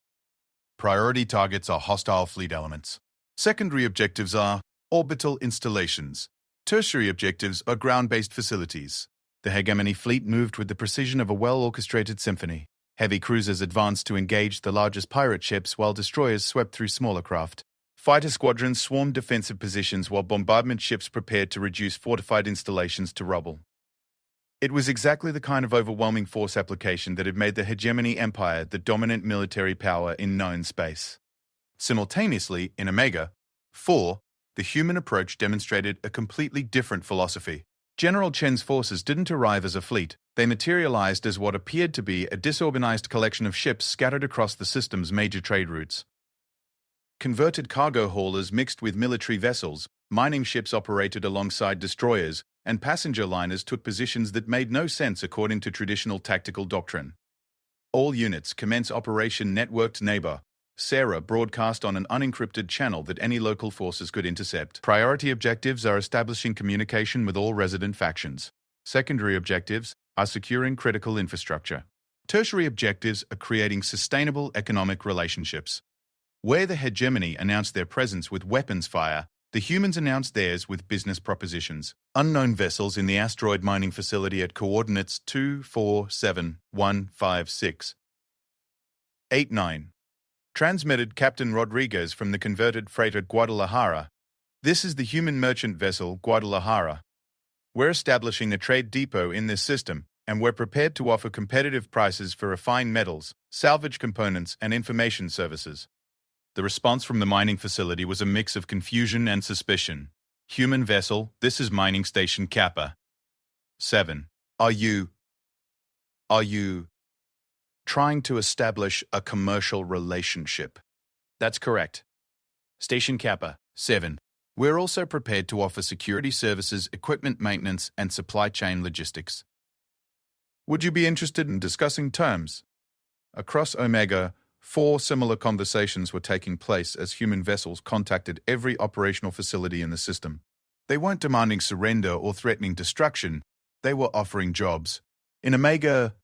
[SPEAKER 1] Priority targets are hostile fleet elements. Secondary objectives are orbital installations. Tertiary objectives are ground-based facilities. The hegemony fleet moved with the precision of a well-orchestrated symphony. Heavy cruisers advanced to engage the largest pirate ships while destroyers swept through smaller craft. Fighter squadrons swarmed defensive positions while bombardment ships prepared to reduce fortified installations to rubble. It was exactly the kind of overwhelming force application that had made the hegemony empire the dominant military power in known space. Simultaneously, in Omega 4, the human approach demonstrated a completely different philosophy. General Chen's forces didn't arrive as a fleet. They materialized as what appeared to be a disorganized collection of ships scattered across the system's major trade routes. Converted cargo haulers mixed with military vessels, mining ships operated alongside destroyers, and passenger liners took positions that made no sense according to traditional tactical doctrine. All units commence Operation Networked Neighbor. Sarah broadcast on an unencrypted channel that any local forces could intercept. Priority objectives are establishing communication with all resident factions. Secondary objectives are securing critical infrastructure. Tertiary objectives are creating sustainable economic relationships. Where the hegemony announced their presence with weapons fire, the humans announced theirs with business propositions. Unknown vessels in the asteroid mining facility at coordinates 24715689. Transmitted Captain Rodriguez from the converted freighter Guadalajara. This is the human merchant vessel Guadalajara. We're establishing a trade depot in this system, and we're prepared to offer competitive prices for refined metals, salvage components, and information services. The response from the mining facility was a mix of confusion and suspicion. Human vessel, this is mining station Kappa 7. Are you trying to establish a commercial relationship? That's correct. Station Kappa 7. We're also prepared to offer security services, equipment maintenance, and supply chain logistics. Would you be interested in discussing terms? Across Omega 4 similar conversations were taking place as human vessels contacted every operational facility in the system. They weren't demanding surrender or threatening destruction. They were offering jobs. In Omega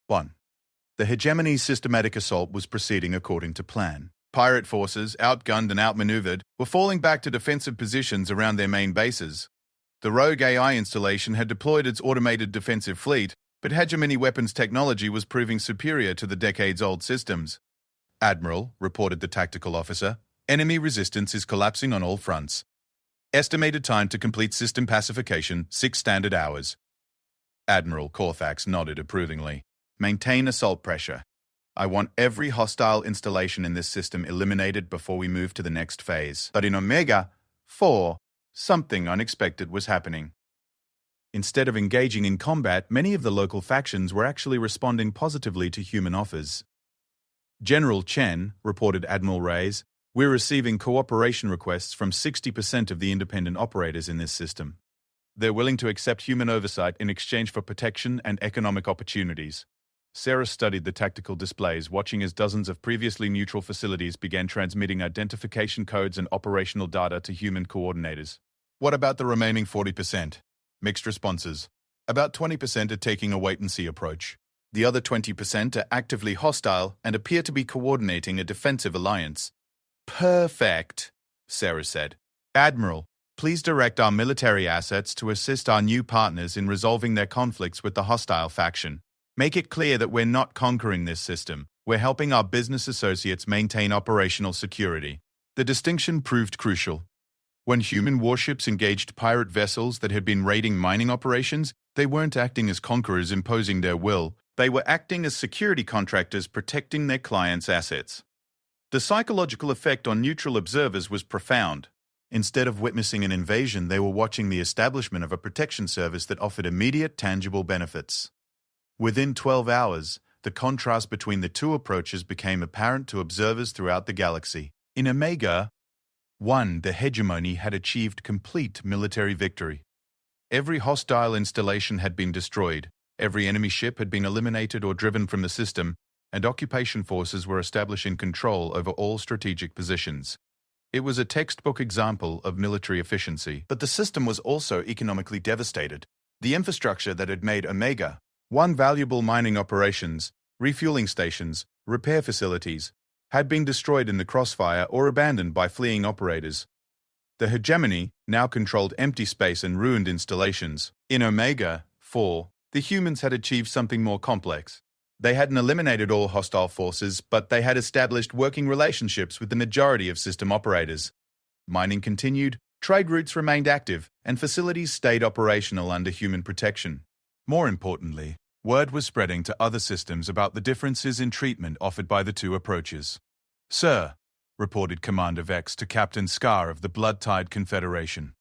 [SPEAKER 1] 1, the hegemony's systematic assault was proceeding according to plan. Pirate forces, outgunned and outmaneuvered, were falling back to defensive positions around their main bases. The rogue AI installation had deployed its automated defensive fleet, but hegemony weapons technology was proving superior to the decades-old systems. Admiral, reported the tactical officer, enemy resistance is collapsing on all fronts. Estimated time to complete system pacification, 6 standard hours. Admiral Corthax nodded approvingly. Maintain assault pressure. I want every hostile installation in this system eliminated before we move to the next phase. But in Omega 4, something unexpected was happening. Instead of engaging in combat, many of the local factions were actually responding positively to human offers. General Chen, reported Admiral Reyes, we're receiving cooperation requests from 60% of the independent operators in this system. They're willing to accept human oversight in exchange for protection and economic opportunities. Sarah studied the tactical displays, watching as dozens of previously neutral facilities began transmitting identification codes and operational data to human coordinators. What about the remaining 40%? Mixed responses. About 20% are taking a wait-and-see approach. The other 20% are actively hostile and appear to be coordinating a defensive alliance. Perfect, Sarah said. Admiral, please direct our military assets to assist our new partners in resolving their conflicts with the hostile faction. Make it clear that we're not conquering this system. We're helping our business associates maintain operational security. The distinction proved crucial. When human warships engaged pirate vessels that had been raiding mining operations, they weren't acting as conquerors imposing their will. They were acting as security contractors protecting their clients' assets. The psychological effect on neutral observers was profound. Instead of witnessing an invasion, they were watching the establishment of a protection service that offered immediate, tangible benefits. Within 12 hours, the contrast between the two approaches became apparent to observers throughout the galaxy. In Omega 1, the hegemony had achieved complete military victory. Every hostile installation had been destroyed, every enemy ship had been eliminated or driven from the system, and occupation forces were establishing control over all strategic positions. It was a textbook example of military efficiency, but the system was also economically devastated. The infrastructure that had made Omega 1 valuable mining operations, refueling stations, repair facilities, had been destroyed in the crossfire or abandoned by fleeing operators. The hegemony now controlled empty space and ruined installations. In Omega 4, the humans had achieved something more complex. They hadn't eliminated all hostile forces, but they had established working relationships with the majority of system operators. Mining continued, trade routes remained active, and facilities stayed operational under human protection. More importantly, word was spreading to other systems about the differences in treatment offered by the two approaches. Sir, reported Commander Vex to Captain Scar of the Blood-Tide Confederation,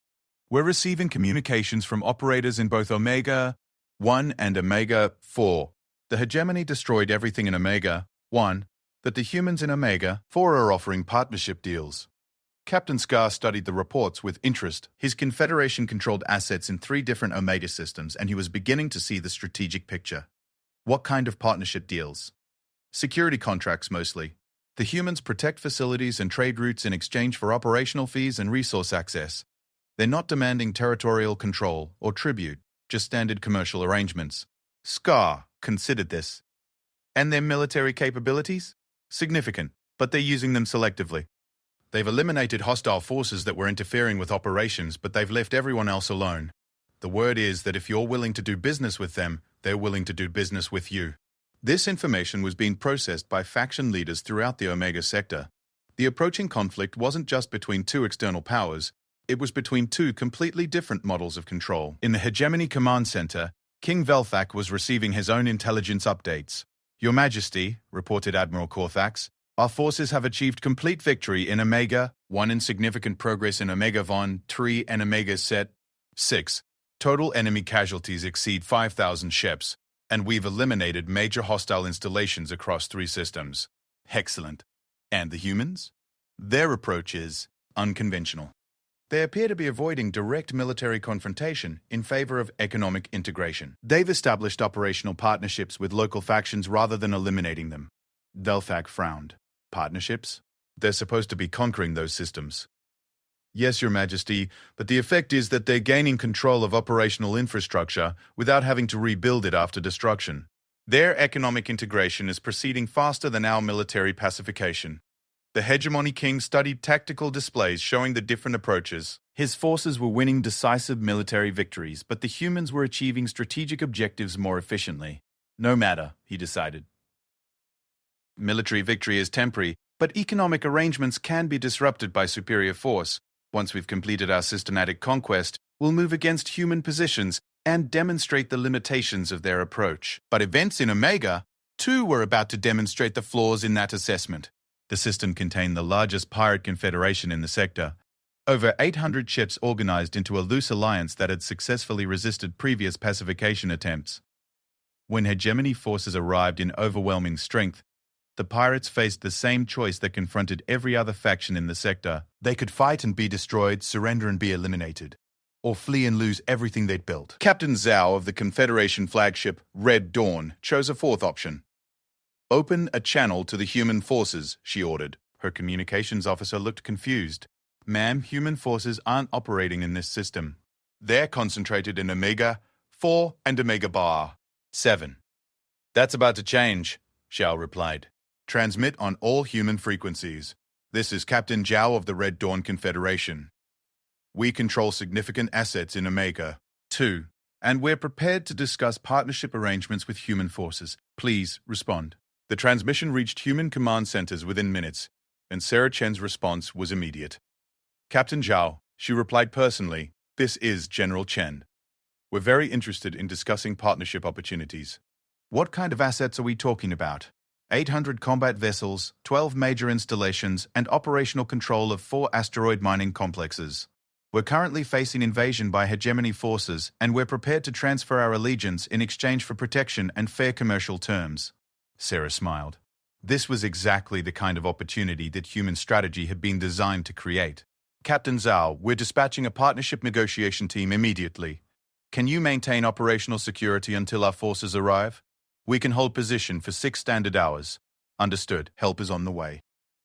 [SPEAKER 1] we're receiving communications from operators in both Omega 1 and Omega 4. The hegemony destroyed everything in Omega 1, but the humans in Omega 4 are offering partnership deals. Captain Scar studied the reports with interest. His Confederation controlled assets in 3 different Omega systems, and he was beginning to see the strategic picture. What kind of partnership deals? Security contracts mostly. The humans protect facilities and trade routes in exchange for operational fees and resource access. They're not demanding territorial control or tribute, just standard commercial arrangements. Scar considered this. And their military capabilities? Significant, but they're using them selectively. They've eliminated hostile forces that were interfering with operations, but they've left everyone else alone. The word is that if you're willing to do business with them, they're willing to do business with you. This information was being processed by faction leaders throughout the Omega sector. The approaching conflict wasn't just between 2 external powers, it was between 2 completely different models of control. In the Hegemony Command Center, King Velthak was receiving his own intelligence updates. Your Majesty, reported Admiral Corthax, our forces have achieved complete victory in Omega 1 and significant progress in Omega Von 3 and Omega Set 6. Total enemy casualties exceed 5,000 ships, and we've eliminated major hostile installations across 3 systems. Excellent. And the humans? Their approach is unconventional. They appear to be avoiding direct military confrontation in favor of economic integration. They've established operational partnerships with local factions rather than eliminating them. Velthak frowned. Partnerships? They're supposed to be conquering those systems. Yes, Your Majesty, but the effect is that they're gaining control of operational infrastructure without having to rebuild it after destruction. Their economic integration is proceeding faster than our military pacification. The hegemony king studied tactical displays showing the different approaches. His forces were winning decisive military victories, but the humans were achieving strategic objectives more efficiently. No matter, he decided. Military victory is temporary, but economic arrangements can be disrupted by superior force. Once we've completed our systematic conquest, we'll move against human positions and demonstrate the limitations of their approach. But events in Omega, too, were about to demonstrate the flaws in that assessment. The system contained the largest pirate confederation in the sector. Over 800 ships organized into a loose alliance that had successfully resisted previous pacification attempts. When hegemony forces arrived in overwhelming strength, the pirates faced the same choice that confronted every other faction in the sector. They could fight and be destroyed, surrender and be eliminated, or flee and lose everything they'd built. Captain Zhao of the Confederation flagship Red Dawn chose a fourth option. Open a channel to the human forces, she ordered. Her communications officer looked confused. Ma'am, human forces aren't operating in this system. They're concentrated in Omega 4 and Omega Bar 7. That's about to change, Xiao replied. Transmit on all human frequencies. This is Captain Zhao of the Red Dawn Confederation. We control significant assets in Omega 2, and we're prepared to discuss partnership arrangements with human forces. Please respond. The transmission reached human command centers within minutes, and Sarah Chen's response was immediate. Captain Zhao, she replied personally, this is General Chen. We're very interested in discussing partnership opportunities. What kind of assets are we talking about? 800 combat vessels, 12 major installations, and operational control of 4 asteroid mining complexes. We're currently facing invasion by hegemony forces, and we're prepared to transfer our allegiance in exchange for protection and fair commercial terms. Sarah smiled. This was exactly the kind of opportunity that human strategy had been designed to create. Captain Zhao, we're dispatching a partnership negotiation team immediately. Can you maintain operational security until our forces arrive? We can hold position for 6 standard hours. Understood. Help is on the way.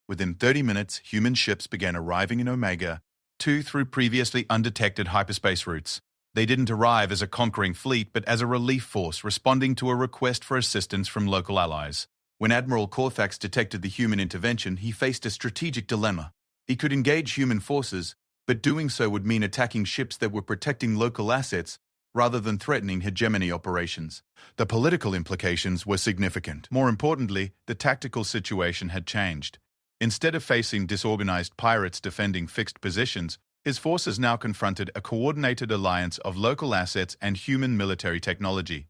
[SPEAKER 1] Within 30 minutes, human ships began arriving in Omega 2 through previously undetected hyperspace routes. They didn't arrive as a conquering fleet, but as a relief force responding to a request for assistance from local allies. When Admiral Corthax detected the human intervention, he faced a strategic dilemma. He could engage human forces, but doing so would mean attacking ships that were protecting local assets rather than threatening hegemony operations. The political implications were significant. More importantly, the tactical situation had changed. Instead of facing disorganized pirates defending fixed positions, his forces now confronted a coordinated alliance of local assets and human military technology.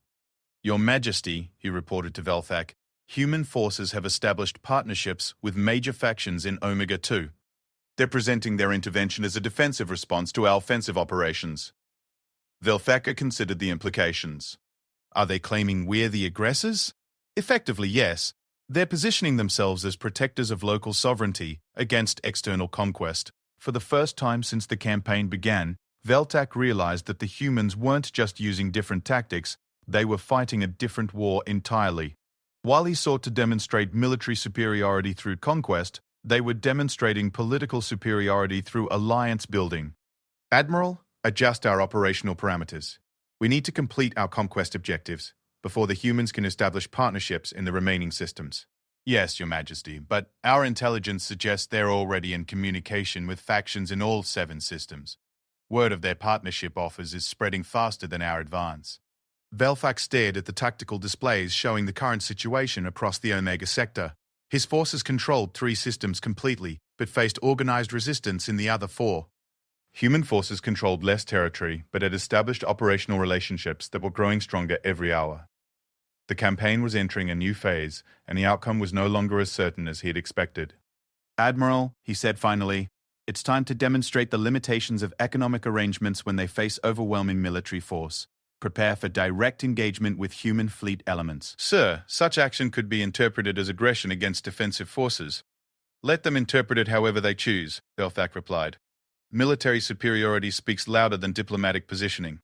[SPEAKER 1] Your Majesty, he reported to Velthak, human forces have established partnerships with major factions in Omega 2. They're presenting their intervention as a defensive response to our offensive operations. Velthaka considered the implications. Are they claiming we're the aggressors? Effectively, yes. They're positioning themselves as protectors of local sovereignty against external conquest. For the first time since the campaign began, Veltak realized that the humans weren't just using different tactics, they were fighting a different war entirely. While he sought to demonstrate military superiority through conquest, they were demonstrating political superiority through alliance building. Admiral, adjust our operational parameters. We need to complete our conquest objectives before the humans can establish partnerships in the remaining systems. Yes, Your Majesty, but our intelligence suggests they're already in communication with factions in all 7 systems. Word of their partnership offers is spreading faster than our advance. Velthak stared at the tactical displays showing the current situation across the Omega sector. His forces controlled 3 systems completely, but faced organized resistance in the other 4. Human forces controlled less territory, but had established operational relationships that were growing stronger every hour. The campaign was entering a new phase, and the outcome was no longer as certain as he had expected. Admiral, he said finally, it's time to demonstrate the limitations of economic arrangements when they face overwhelming military force. Prepare for direct engagement with human fleet elements. Sir, such action could be interpreted as aggression against defensive forces. Let them interpret it however they choose, Velthak replied. Military superiority speaks louder than diplomatic positioning.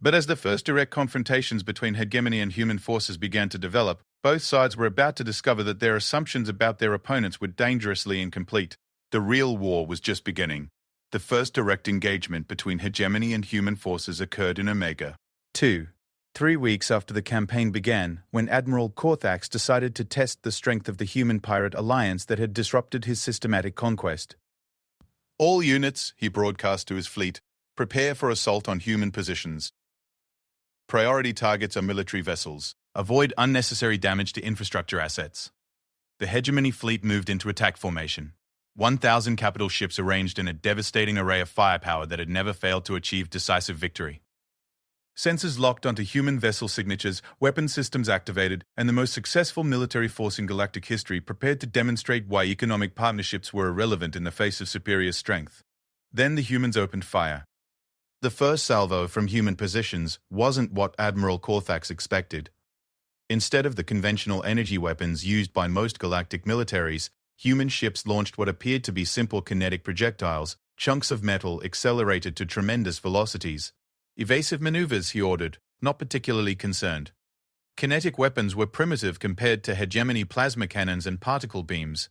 [SPEAKER 1] But as the first direct confrontations between hegemony and human forces began to develop, Both sides were about to discover that their assumptions about their opponents were dangerously incomplete. The real war was just beginning. The first direct engagement between hegemony and human forces occurred in Omega. 2. 3 weeks after the campaign began, when Admiral Corthax decided to test the strength of the human pirate alliance that had disrupted his systematic conquest. All units, he broadcast to his fleet, prepare for assault on human positions. Priority targets are military vessels. Avoid unnecessary damage to infrastructure assets. The hegemony fleet moved into attack formation. 1,000 capital ships arranged in a devastating array of firepower that had never failed to achieve decisive victory. Sensors locked onto human vessel signatures, weapon systems activated, and the most successful military force in galactic history prepared to demonstrate why economic partnerships were irrelevant in the face of superior strength. Then the humans opened fire. The first salvo from human positions wasn't what Admiral Corthax expected. Instead of the conventional energy weapons used by most galactic militaries, human ships launched what appeared to be simple kinetic projectiles, chunks of metal accelerated to tremendous velocities. Evasive maneuvers, he ordered, not particularly concerned. Kinetic weapons were primitive compared to hegemony plasma cannons and particle beams.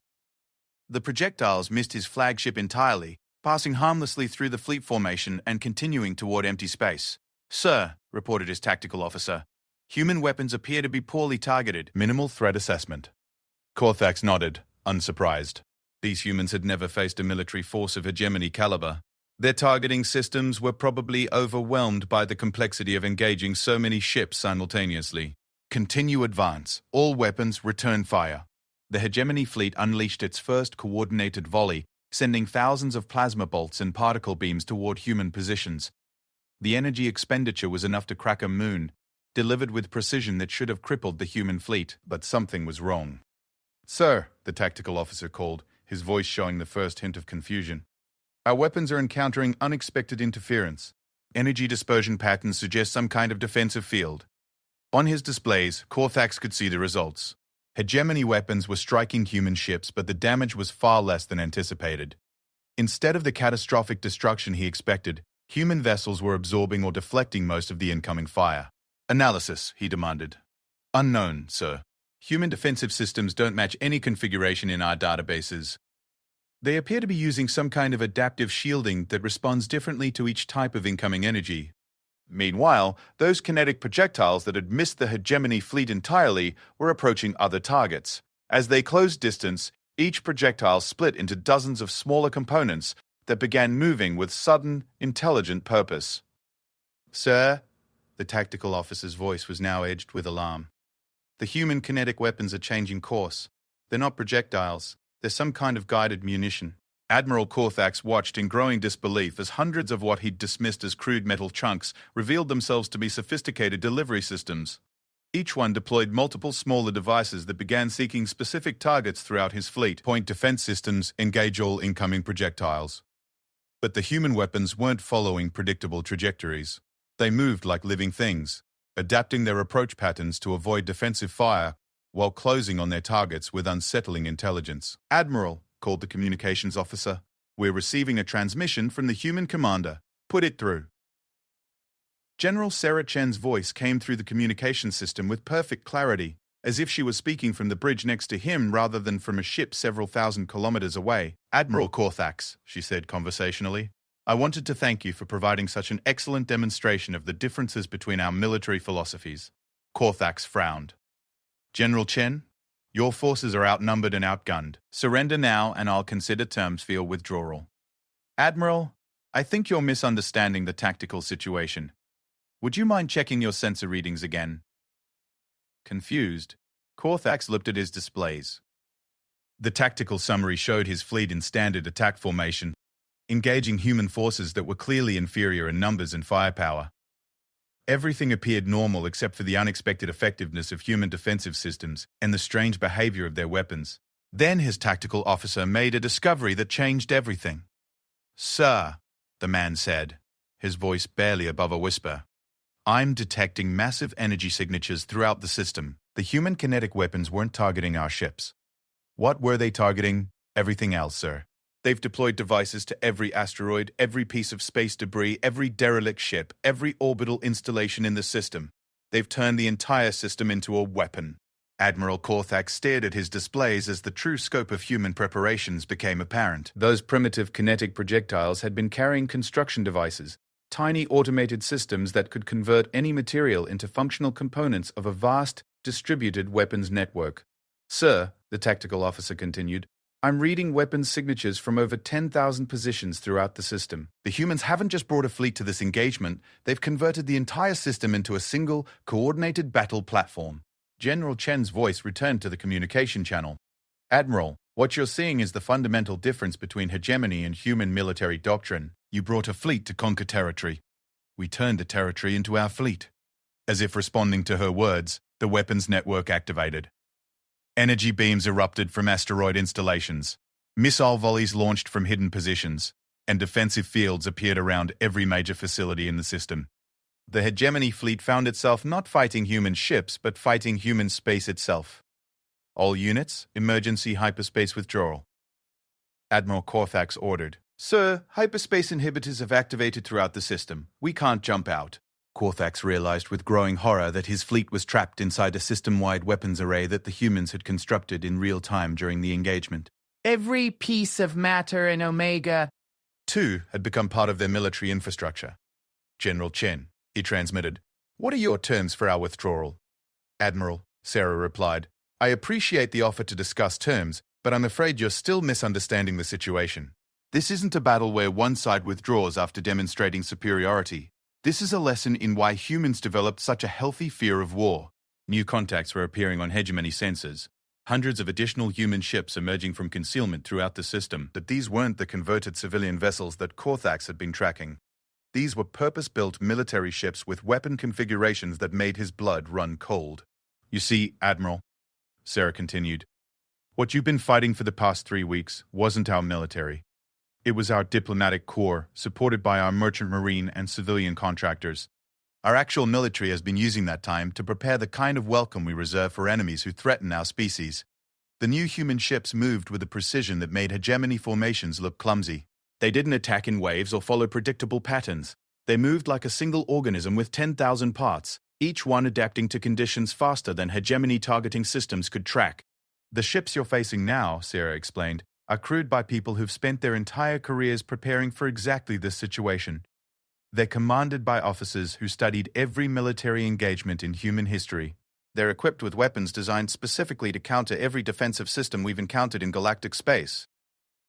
[SPEAKER 1] The projectiles missed his flagship entirely, passing harmlessly through the fleet formation and continuing toward empty space. "Sir," reported his tactical officer, "human weapons appear to be poorly targeted." Minimal threat assessment. Corthax nodded, unsurprised. These humans had never faced a military force of hegemony caliber. Their targeting systems were probably overwhelmed by the complexity of engaging so many ships simultaneously. Continue advance. All weapons return fire. The hegemony fleet unleashed its first coordinated volley, sending thousands of plasma bolts and particle beams toward human positions. The energy expenditure was enough to crack a moon, delivered with precision that should have crippled the human fleet, but something was wrong. "Sir," the tactical officer called, his voice showing the first hint of confusion. "Our weapons are encountering unexpected interference. Energy dispersion patterns suggest some kind of defensive field." On his displays, Corthax could see the results. Hegemony weapons were striking human ships, but the damage was far less than anticipated. Instead of the catastrophic destruction he expected, human vessels were absorbing or deflecting most of the incoming fire. "Analysis," he demanded. "Unknown, sir. Human defensive systems don't match any configuration in our databases. They appear to be using some kind of adaptive shielding that responds differently to each type of incoming energy." Meanwhile, those kinetic projectiles that had missed the hegemony fleet entirely were approaching other targets. As they closed distance, each projectile split into dozens of smaller components that began moving with sudden, intelligent purpose. "Sir," the tactical officer's voice was now edged with alarm. "The human kinetic weapons are changing course. They're not projectiles. They're some kind of guided munition." Admiral Corthax watched in growing disbelief as hundreds of what he'd dismissed as crude metal chunks revealed themselves to be sophisticated delivery systems. Each one deployed multiple smaller devices that began seeking specific targets throughout his fleet. Point defense systems engage all incoming projectiles. But the human weapons weren't following predictable trajectories. They moved like living things, adapting their approach patterns to avoid defensive fire while closing on their targets with unsettling intelligence. "Admiral," called the communications officer, "we're receiving a transmission from the human commander. Put it through." General Sarah Chen's voice came through the communication system with perfect clarity, as if she was speaking from the bridge next to him rather than from a ship several thousand kilometers away. "Admiral Corthax," she said conversationally, "I wanted to thank you for providing such an excellent demonstration of the differences between our military philosophies." Corthax frowned. "General Chen, your forces are outnumbered and outgunned. Surrender now and I'll consider terms for your withdrawal." "Admiral, I think you're misunderstanding the tactical situation. Would you mind checking your sensor readings again?" Confused, Corthax looked at his displays. The tactical summary showed his fleet in standard attack formation, engaging human forces that were clearly inferior in numbers and firepower. Everything appeared normal except for the unexpected effectiveness of human defensive systems and the strange behavior of their weapons. Then his tactical officer made a discovery that changed everything. "Sir," the man said, his voice barely above a whisper, "I'm detecting massive energy signatures throughout the system. The human kinetic weapons weren't targeting our ships. What were they targeting? Everything else, sir. They've deployed devices to every asteroid, every piece of space debris, every derelict ship, every orbital installation in the system. They've turned the entire system into a weapon." Admiral Korthak stared at his displays as the true scope of human preparations became apparent. Those primitive kinetic projectiles had been carrying construction devices, tiny automated systems that could convert any material into functional components of a vast, distributed weapons network. "Sir," the tactical officer continued, "I'm reading weapons signatures from over 10,000 positions throughout the system. The humans haven't just brought a fleet to this engagement, they've converted the entire system into a single, coordinated battle platform." General Chen's voice returned to the communication channel. "Admiral, what you're seeing is the fundamental difference between hegemony and human military doctrine. You brought a fleet to conquer territory. We turned the territory into our fleet." As if responding to her words, the weapons network activated. Energy beams erupted from asteroid installations. Missile volleys launched from hidden positions, and defensive fields appeared around every major facility in the system. The hegemony fleet found itself not fighting human ships, but fighting human space itself. "All units, emergency hyperspace withdrawal." Admiral Korthak ordered. "Sir, hyperspace inhibitors have activated throughout the system. We can't jump out." Korthak realized with growing horror that his fleet was trapped inside a system-wide weapons array that the humans had constructed in real time during the engagement.
[SPEAKER 2] Every piece of matter in Omega.
[SPEAKER 1] 2 had become part of their military infrastructure. "General Chen," he transmitted, "what are your terms for our withdrawal?" "Admiral," Sarah replied, "I appreciate the offer to discuss terms, but I'm afraid you're still misunderstanding the situation. This isn't a battle where one side withdraws after demonstrating superiority. This is a lesson in why humans developed such a healthy fear of war." New contacts were appearing on hegemony sensors. Hundreds of additional human ships emerging from concealment throughout the system, but these weren't the converted civilian vessels that Korthak had been tracking. These were purpose-built military ships with weapon configurations that made his blood run cold. "You see, Admiral," Sarah continued, "what you've been fighting for the past 3 weeks wasn't our military. It was our diplomatic corps, supported by our merchant marine and civilian contractors. Our actual military has been using that time to prepare the kind of welcome we reserve for enemies who threaten our species. The new human ships moved with a precision that made hegemony formations look clumsy. They didn't attack in waves or follow predictable patterns. They moved like a single organism with 10,000 parts, each one adapting to conditions faster than hegemony targeting systems could track. The ships you're facing now," Sarah explained, "are crewed by people who've spent their entire careers preparing for exactly this situation. They're commanded by officers who studied every military engagement in human history. They're equipped with weapons designed specifically to counter every defensive system we've encountered in galactic space."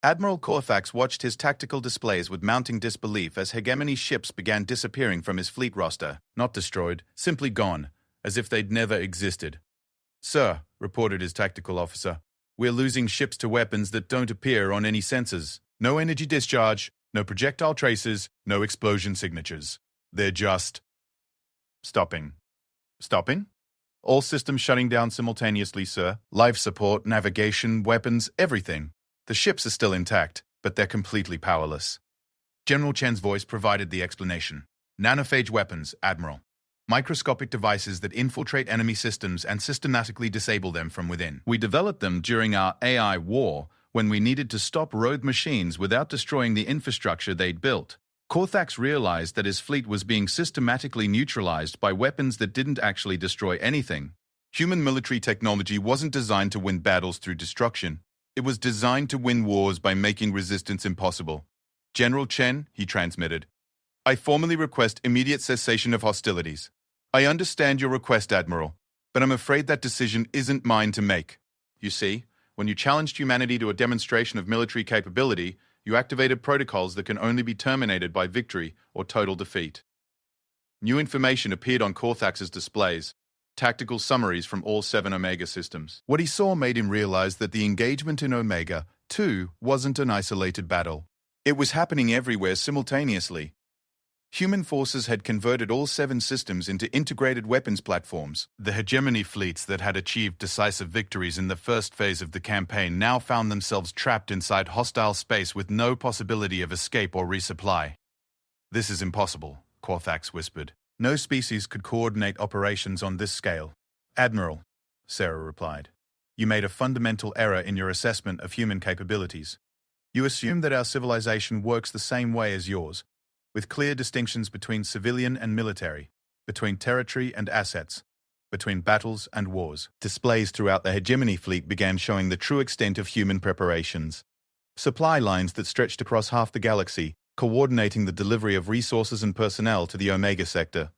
[SPEAKER 1] Admiral Korthak watched his tactical displays with mounting disbelief as hegemony ships began disappearing from his fleet roster, not destroyed, simply gone, as if they'd never existed. "Sir," reported his tactical officer, "we're losing ships to weapons that don't appear on any sensors. No energy discharge, no projectile traces, no explosion signatures. They're just stopping." "Stopping?" "All systems shutting down simultaneously, sir. Life support, navigation, weapons, everything. The ships are still intact, but they're completely powerless." General Chen's voice provided the explanation. "Nanophage weapons, Admiral. Microscopic devices that infiltrate enemy systems and systematically disable them from within. We developed them during our AI war, when we needed to stop rogue machines without destroying the infrastructure they'd built." Korthak realized that his fleet was being systematically neutralized by weapons that didn't actually destroy anything. Human military technology wasn't designed to win battles through destruction. It was designed to win wars by making resistance impossible. "General Chen," he transmitted, "I formally request immediate cessation of hostilities. I understand your request, Admiral, but I'm afraid that decision isn't mine to make. You see, when you challenged humanity to a demonstration of military capability, you activated protocols that can only be terminated by victory or total defeat." New information appeared on Korthak's displays, tactical summaries from all 7 Omega systems. What he saw made him realize that the engagement in Omega, too, wasn't an isolated battle. It was happening everywhere simultaneously. Human forces had converted all 7 systems into integrated weapons platforms. The hegemony fleets that had achieved decisive victories in the first phase of the campaign now found themselves trapped inside hostile space with no possibility of escape or resupply. "This is impossible," Korthak whispered. "No species could coordinate operations on this scale." "Admiral," Sarah replied, "you made a fundamental error in your assessment of human capabilities. You assume that our civilization works the same way as yours, with clear distinctions between civilian and military, between territory and assets. between battles and wars. Displays throughout the hegemony fleet began showing the true extent of human preparations. Supply lines that stretched across half the galaxy, coordinating the delivery of resources and personnel to the Omega sector.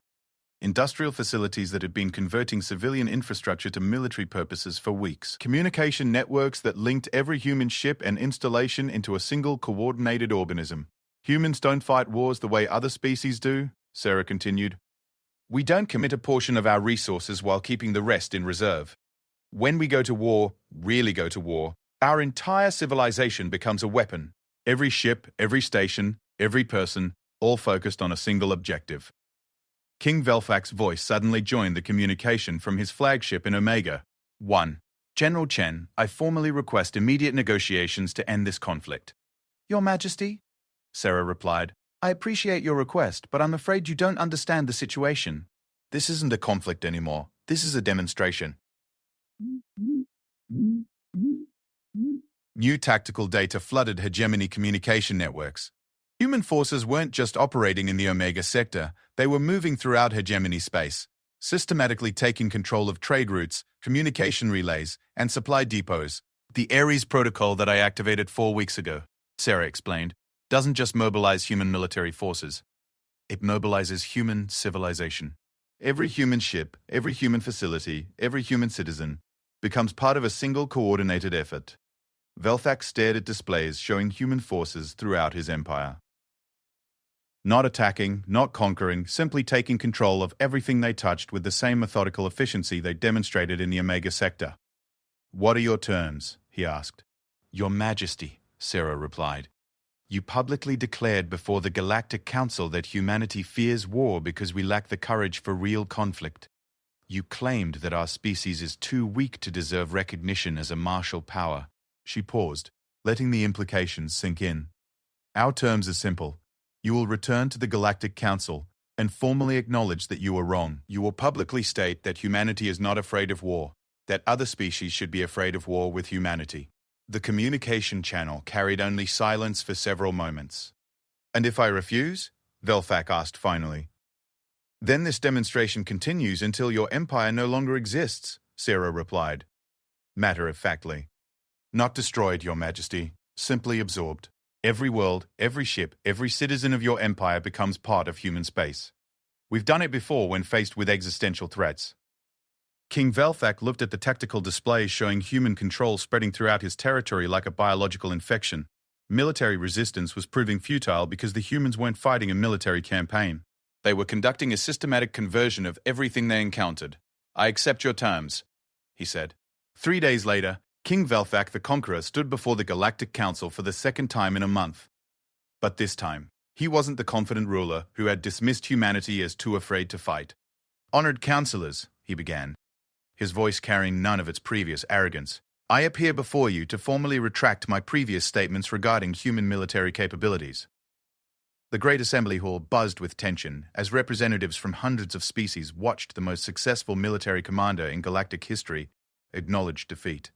[SPEAKER 1] Industrial facilities that had been converting civilian infrastructure to military purposes for weeks. Communication networks that linked every human ship and installation into a single coordinated organism. Humans don't fight wars the way other species do, Sarah continued. We don't commit a portion of our resources while keeping the rest in reserve. When we go to war, really go to war, our entire civilization becomes a weapon. Every ship, every station, every person, all focused on a single objective. King Velfac's voice suddenly joined the communication from his flagship in Omega. 1. General Chen, I formally request immediate negotiations to end this conflict. Your Majesty? Sarah replied. I appreciate your request, but I'm afraid you don't understand the situation. This isn't a conflict anymore. This is a demonstration. New tactical data flooded hegemony communication networks. Human forces weren't just operating in the Omega sector, they were moving throughout hegemony space, systematically taking control of trade routes, communication relays, and supply depots. The Ares protocol that I activated 4 weeks ago, Sarah explained, doesn't just mobilize human military forces. It mobilizes human civilization. Every human ship, every human facility, every human citizen becomes part of a single coordinated effort. Velfac stared at displays showing human forces throughout his empire. Not attacking, not conquering, simply taking control of everything they touched with the same methodical efficiency they demonstrated in the Omega sector. What are your terms? He asked. Your Majesty, Sarah replied. You publicly declared before the Galactic Council that humanity fears war because we lack the courage for real conflict. You claimed that our species is too weak to deserve recognition as a martial power. She paused, letting the implications sink in. Our terms are simple. You will return to the Galactic Council and formally acknowledge that you were wrong. You will publicly state that humanity is not afraid of war, that other species should be afraid of war with humanity. The communication channel carried only silence for several moments. And if I refuse? Velfac asked finally. Then this demonstration continues until your empire no longer exists, Sarah replied, matter-of-factly. Not destroyed, Your Majesty, simply absorbed. Every world, every ship, every citizen of your empire becomes part of human space. We've done it before when faced with existential threats. King Velfac looked at the tactical displays showing human control spreading throughout his territory like a biological infection. Military resistance was proving futile because the humans weren't fighting a military campaign. They were conducting a systematic conversion of everything they encountered. I accept your terms, he said. 3 days later, King Velfac the Conqueror stood before the Galactic Council for the second time in a month. But this time, he wasn't the confident ruler who had dismissed humanity as too afraid to fight. Honored counselors, he began, his voice carrying none of its previous arrogance. I appear before you to formally retract my previous statements regarding human military capabilities. The Great Assembly Hall buzzed with tension as representatives from hundreds of species watched the most successful military commander in galactic history acknowledge defeat.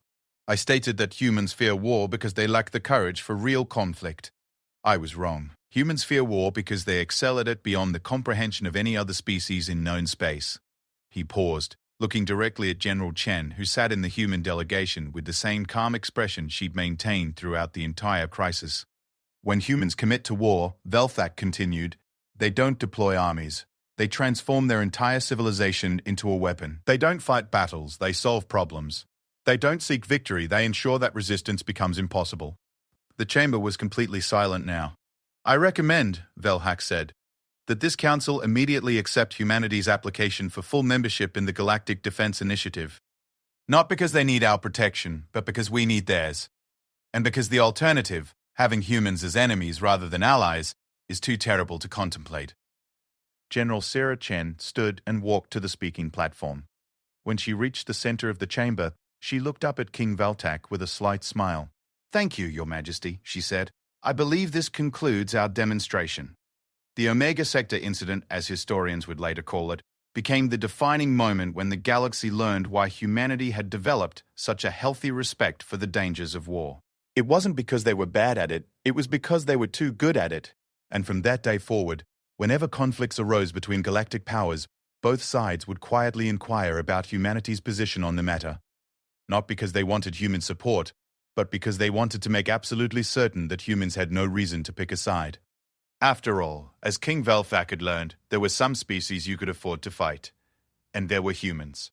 [SPEAKER 1] I stated that humans fear war because they lack the courage for real conflict. I was wrong. Humans fear war because they excel at it beyond the comprehension of any other species in known space. He paused, looking directly at General Chen, who sat in the human delegation with the same calm expression she'd maintained throughout the entire crisis. When humans commit to war, Velfac continued, they don't deploy armies. They transform their entire civilization into a weapon. They don't fight battles, they solve problems. They don't seek victory, they ensure that resistance becomes impossible. The chamber was completely silent now. I recommend, Velhac said, that this council immediately accept humanity's application for full membership in the Galactic Defense Initiative. Not because they need our protection, but because we need theirs. And because the alternative, having humans as enemies rather than allies, is too terrible to contemplate. General Sarah Chen stood and walked to the speaking platform. When she reached the center of the chamber, she looked up at King Veltac with a slight smile. Thank you, Your Majesty, she said. I believe this concludes our demonstration. The Omega Sector incident, as historians would later call it, became the defining moment when the galaxy learned why humanity had developed such a healthy respect for the dangers of war. It wasn't because they were bad at it, it was because they were too good at it. And from that day forward, whenever conflicts arose between galactic powers, Both sides would quietly inquire about humanity's position on the matter, not because they wanted human support, but because they wanted to make absolutely certain that humans had no reason to pick a side. After all, as King Velfak had learned, there were some species you could afford to fight, and there were humans.